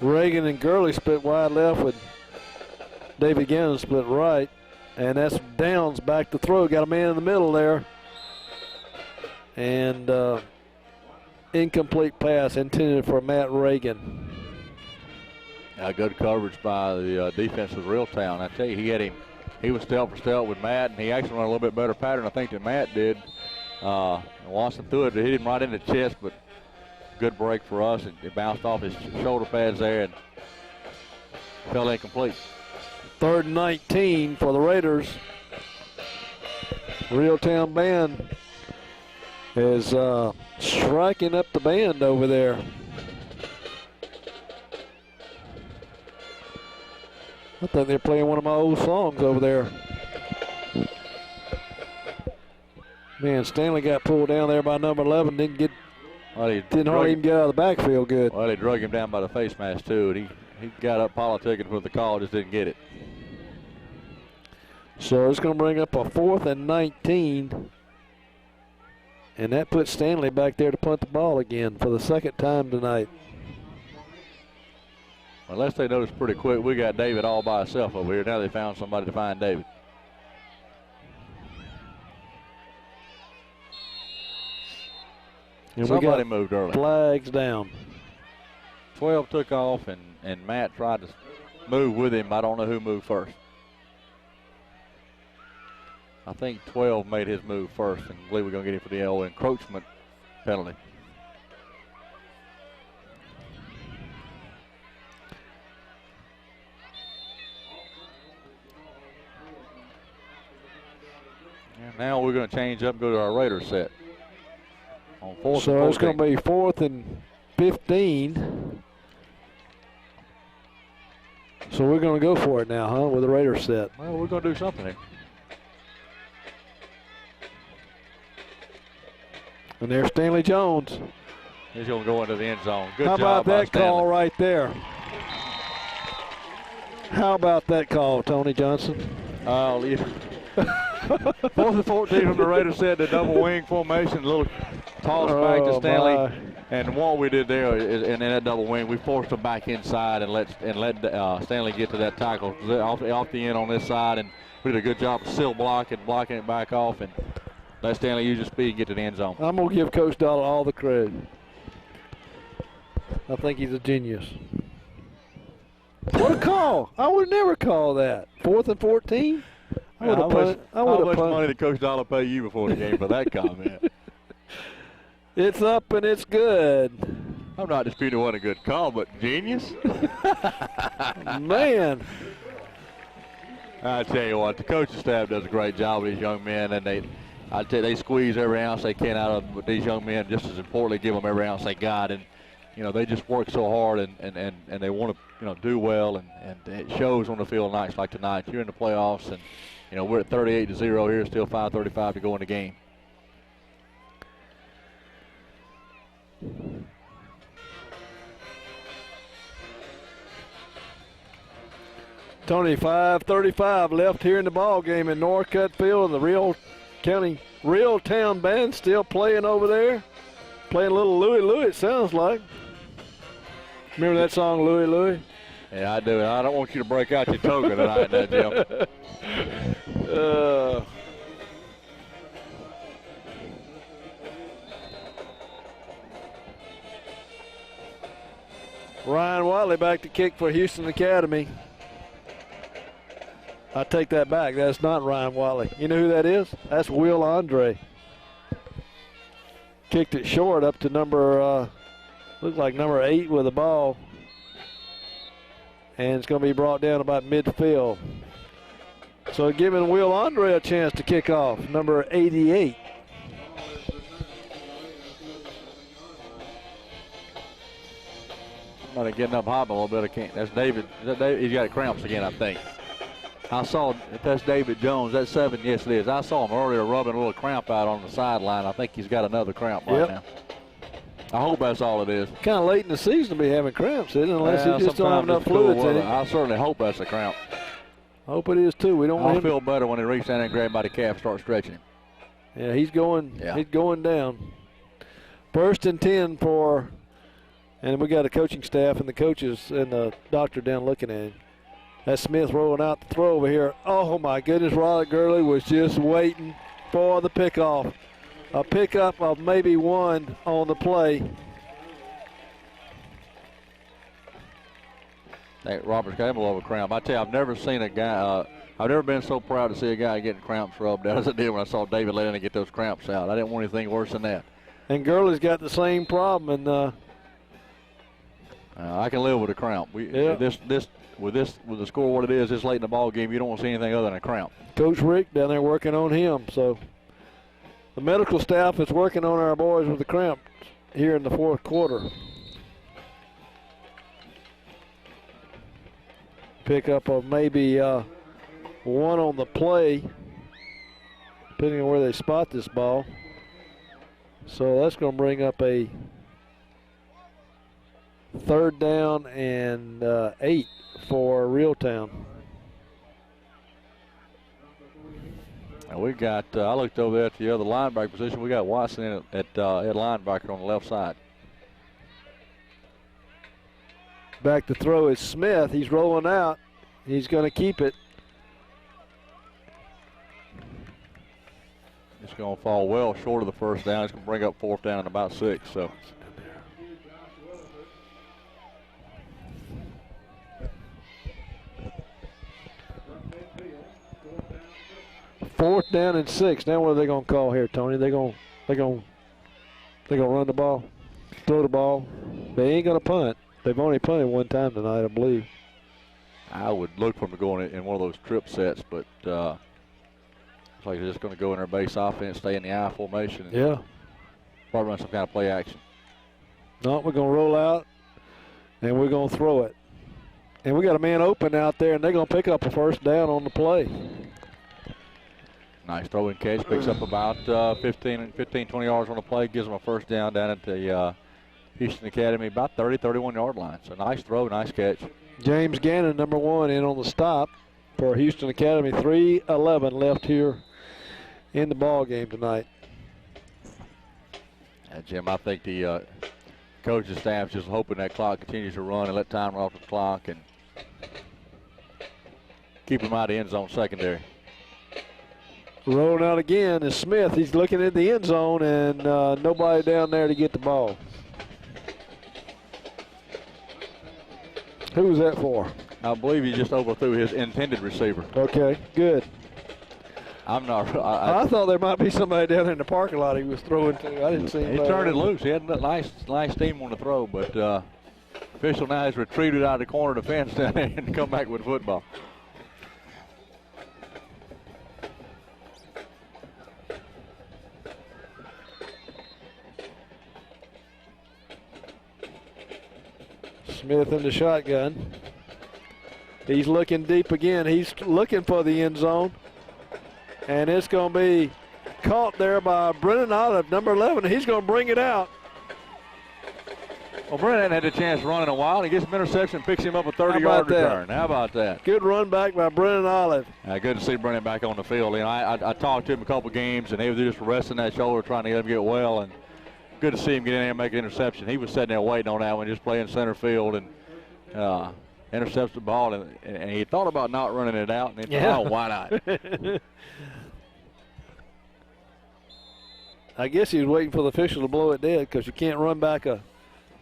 Reagan and Gurley split wide left with David Gannon split right. And that's Downs back to throw. Got a man in the middle there. And incomplete pass intended for Matt Reagan. Good coverage by the defense of Reeltown. I tell you, he was stealth for stealth with Matt, and he actually ran a little bit better pattern, I think, than Matt did. Watson threw it, hit him right in the chest, but good break for us. It bounced off his shoulder pads there and fell incomplete. 3rd and 19 for the Raiders. Reeltown band is striking up the band over there. I think they're playing one of my old songs over there. Man, Stanley got pulled down there by number 11. Didn't hardly even get out of the backfield good. Well, they drug him down by the face mask too, and he got up politicking with the call, just didn't get it. So it's going to bring up a 4th and 19. And that puts Stanley back there to punt the ball again for the second time tonight. Unless they notice pretty quick, we got David all by himself over here. Now they found somebody to find David. And somebody moved early. Flags down. 12 took off, and Matt tried to move with him. I don't know who moved first. I think 12 made his move first, and I believe we're going to get him for the old encroachment penalty. And now we're going to change up and go to our Raider set. On 4th so it's going to be 4th and 15. So we're going to go for it now, huh, with the Raider set. Well, we're going to do something here. And there's Stanley Jones. He's going to go into the end zone. Good job. How about that call right there? How about that call, Tony Johnson? Oh, yeah. 4th and 14 from the Raiders set, the double wing formation, a little toss back to Stanley. My. And what we did there is, in that double wing, we forced him back inside and let Stanley get to that tackle off the end on this side, and we did a good job of still blocking it back off, and let Stanley use his speed and get to the end zone. I'm going to give Coach Dollar all the credit. I think he's a genius. What a call. I would never call that. 4th and 14? How much money did Coach Dollar pay you before the game for that comment? It's up and it's good. I'm not disputing what a good call, but genius? Man. I tell you what, the coaching staff does a great job with these young men, and they squeeze every ounce they can out of these young men. Just as importantly, give them every ounce they got, and they just work so hard, and they want to do well, and it shows on the field nights like tonight. You're in the playoffs, and we're at 38-0 here, still 5:35 to go in the game. Tony, 5:35 left here in the ball game in Northcutt Field, and the Reeltown band still playing over there. Playing a little Louie Louie, it sounds like. Remember that song, Louie Louie? Yeah, I do. I don't want you to break out your toga tonight, now, Jim. Ryan Wiley back to kick for Houston Academy. I take that back. That's not Ryan Wiley. You know who that is? That's Will Andre. Kicked it short up to looks like number 8 with the ball. And it's going to be brought down about midfield. So giving Will Andre a chance to kick off, number 88. Somebody getting up hop a little bit. I can't. That's David. Is that David? He's got cramps again, I think. I saw, if that's David Jones, that's 7. Yes, it is. I saw him earlier rubbing a little cramp out on the sideline. I think he's got another cramp right now. I hope that's all it is. Kind of late in the season to be having cramps, isn't it? Unless you just don't have enough fluids in it. I certainly hope that's a cramp. I hope it is too. I'll feel better when he reaches down and grab by the calf and start stretching him. Yeah, he's going down. 1st and 10 for, and we got a coaching staff and the coaches and the doctor down looking at him. That's Smith rolling out the throw over here. Oh my goodness, Riley Gurley was just waiting for the pickoff. A pickup of maybe 1 on the play. Hey, Robert's got him a little cramp. I tell you, I've never seen a guy, I've never been so proud to see a guy getting cramps rubbed out as I did when I saw David let him get those cramps out. I didn't want anything worse than that. And Gurley's got the same problem. And I can live with a cramp. With the score what it is this late in the ball game, you don't want to see anything other than a cramp. Coach Rick down there working on him. So The medical staff is working on our boys with the cramps here in the fourth quarter. Pick up of maybe one on the play, depending on where they spot this ball. So that's going to bring up a 3rd down and 8 for Reeltown. And we got, I looked over there at the other linebacker position. We got Watson in at linebacker on the left side. Back to throw is Smith. He's rolling out. He's going to keep it. It's going to fall well short of the 1st down. It's going to bring up 4th down and about 6. So. Fourth down and 6. Now what are they going to call here, Tony? They going to run the ball, throw the ball. They ain't going to punt. They've only punted one time tonight, I believe. I would look for them to go in one of those trip sets, but looks like they're just going to go in their base offense, stay in the I formation. And yeah. Probably run some kind of play action. No, we're going to roll out, and we're going to throw it. And we got a man open out there, and they're going to pick up a 1st down on the play. Nice throw and catch. Picks up about 15, 20 yards on the play. Gives them a 1st down at the Houston Academy, about 30, 31-yard line. So nice throw, nice catch. James Gannon, number 1, in on the stop for Houston Academy. 3:11 left here in the ball game tonight. Jim, I think the coaching staff just hoping that clock continues to run and let time run off the clock and keep them out of the end zone secondary. Rolling out again is Smith. He's looking at the end zone, and nobody down there to get the ball. Who was that for? I believe he just overthrew his intended receiver. Okay, good. I'm not. I thought there might be somebody down in the parking lot he was throwing to. I didn't see him. He turned it loose. He had a nice team on the throw, but official now has retreated out of the corner of the fence down there and come back with the football. Smith in the shotgun. He's looking deep again. He's looking for the end zone. And it's going to be caught there by Brennan Olive, number 11. He's going to bring it out. Well, Brennan had a chance to run in a while. He gets an interception, picks him up a 30-yard return. How about that? Good run back by Brennan Olive. Good to see Brennan back on the field. You know, I talked to him a couple games, and he was just resting that shoulder, trying to get him get well. And good to see him get in there and make an interception. He was sitting there waiting on that one, just playing center field, and intercepts the ball. And he thought about not running it out, and he thought, oh, why not? I guess he was waiting for the official to blow it dead, because you can't run back a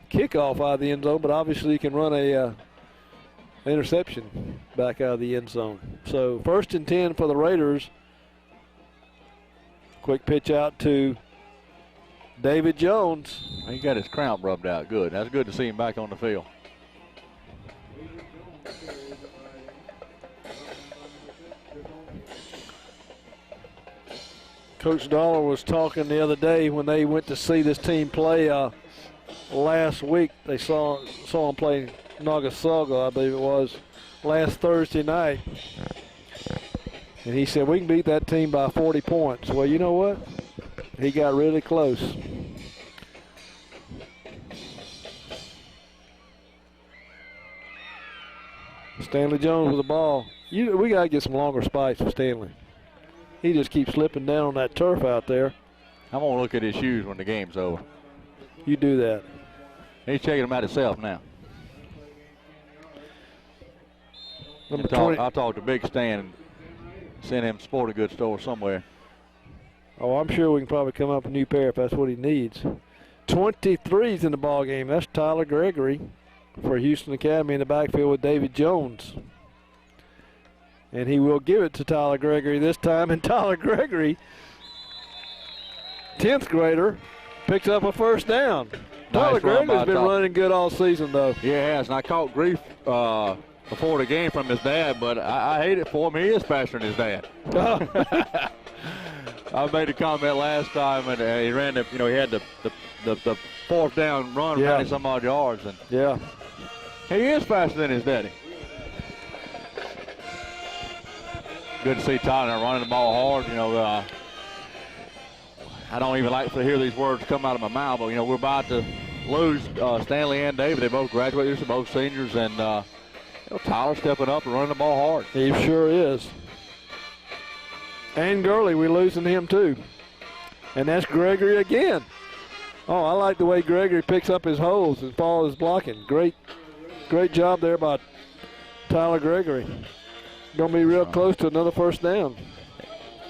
kickoff out of the end zone, but obviously you can run a interception back out of the end zone. So 1st and 10 for the Raiders. Quick pitch out to David Jones. He got his cramp rubbed out. Good. That's good to see him back on the field. Coach Dollar was talking the other day when they went to see this team play last week. They saw him play Nagasauga, I believe it was, last Thursday night. And he said, we can beat that team by 40 points. Well, you know what? He got really close. Stanley Jones with the ball. We got to get some longer spikes for Stanley. He just keeps slipping down on that turf out there. I'm going to look at his shoes when the game's over. You do that. He's checking them out himself now. I'll talk to Big Stan and send him sporting goods store somewhere. Oh, I'm sure we can probably come up with a new pair if that's what he needs. 23's in the ball game. That's Tyler Gregory for Houston Academy in the backfield with David Jones. And he will give it to Tyler Gregory this time. And Tyler Gregory, 10th grader, picks up a 1st down. Tyler Gregory's been running good all season, though. Yeah, he has. And I caught grief before the game from his dad, but I hate it for him. He is faster than his dad. I made a comment last time, and he ran the, he had the fourth down run, 90 some odd yards, and yeah, he is faster than his daddy. Good to see Tyler running the ball hard. I don't even like to hear these words come out of my mouth, but we're about to lose Stanley and David. They both graduated, they're both seniors, and Tyler stepping up and running the ball hard. He sure is. And Gurley, we're losing him too. And that's Gregory again. Oh, I like the way Gregory picks up his holes and follows blocking. Great job there by Tyler Gregory. Going to be real close to another first down.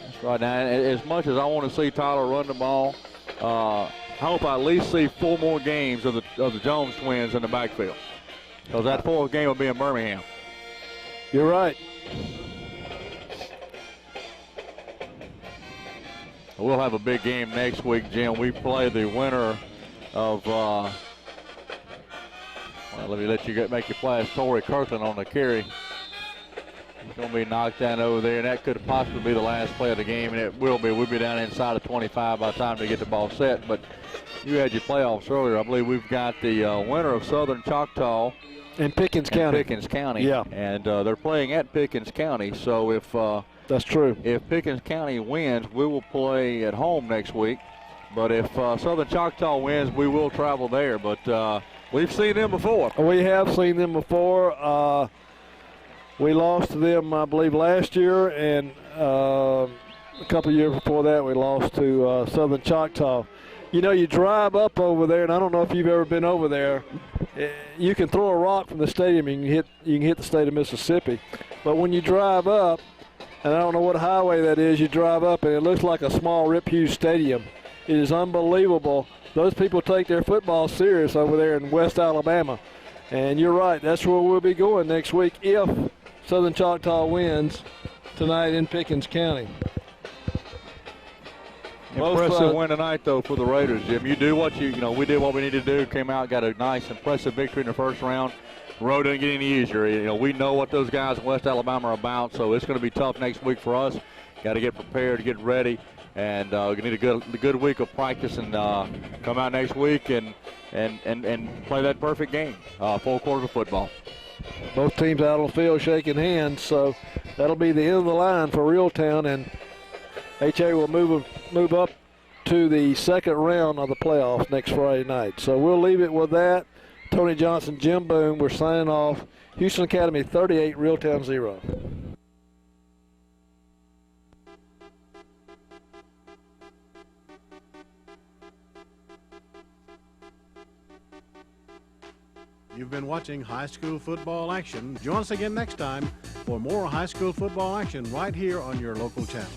That's right. Now, as much as I want to see Tyler run the ball, I hope I at least see 4 more games of the Jones twins in the backfield. Because that 4th game will be in Birmingham. You're right. We'll have a big game next week, Jim. We play the winner of, well, let me let you make your play. Torrey Kirkland on the carry. He's going to be knocked down over there, and that could possibly be the last play of the game, and it will be. We'll be down inside of 25 by the time they get the ball set. But you had your playoffs earlier. I believe we've got the winner of Southern Choctaw and Pickens County. Yeah. And they're playing at Pickens County. So if that's true. If Pickens County wins, we will play at home next week. But if Southern Choctaw wins, we will travel there. But we've seen them before. We have seen them before. We lost to them, I believe, last year, and a couple of years before that, we lost to Southern Choctaw. You drive up over there, and I don't know if you've ever been over there. You can throw a rock from the stadium, and you can hit the state of Mississippi. But when you drive up, and I don't know what highway that is, you drive up, and it looks like a small Rip Hughes Stadium. It is unbelievable. Those people take their football serious over there in West Alabama. And you're right, that's where we'll be going next week if Southern Choctaw wins tonight in Pickens County. Impressive win tonight, though, for the Raiders, Jim. You do what we did what we needed to do. Came out, got a nice, impressive victory in the first round. The road didn't get any easier. We know what those guys in West Alabama are about, so it's going to be tough next week for us. Got to get prepared, get ready, and we need a good week of practice and come out next week and play that perfect game, 4 quarters of football. Both teams out on the field shaking hands, so that'll be the end of the line for Reeltown, and HA will move up to the second round of the playoffs next Friday night. So we'll leave it with that. Tony Johnson, Jim Boone, we're signing off. Houston Academy 38, Reeltown 0. You've been watching high school football action. Join us again next time for more high school football action right here on your local channel.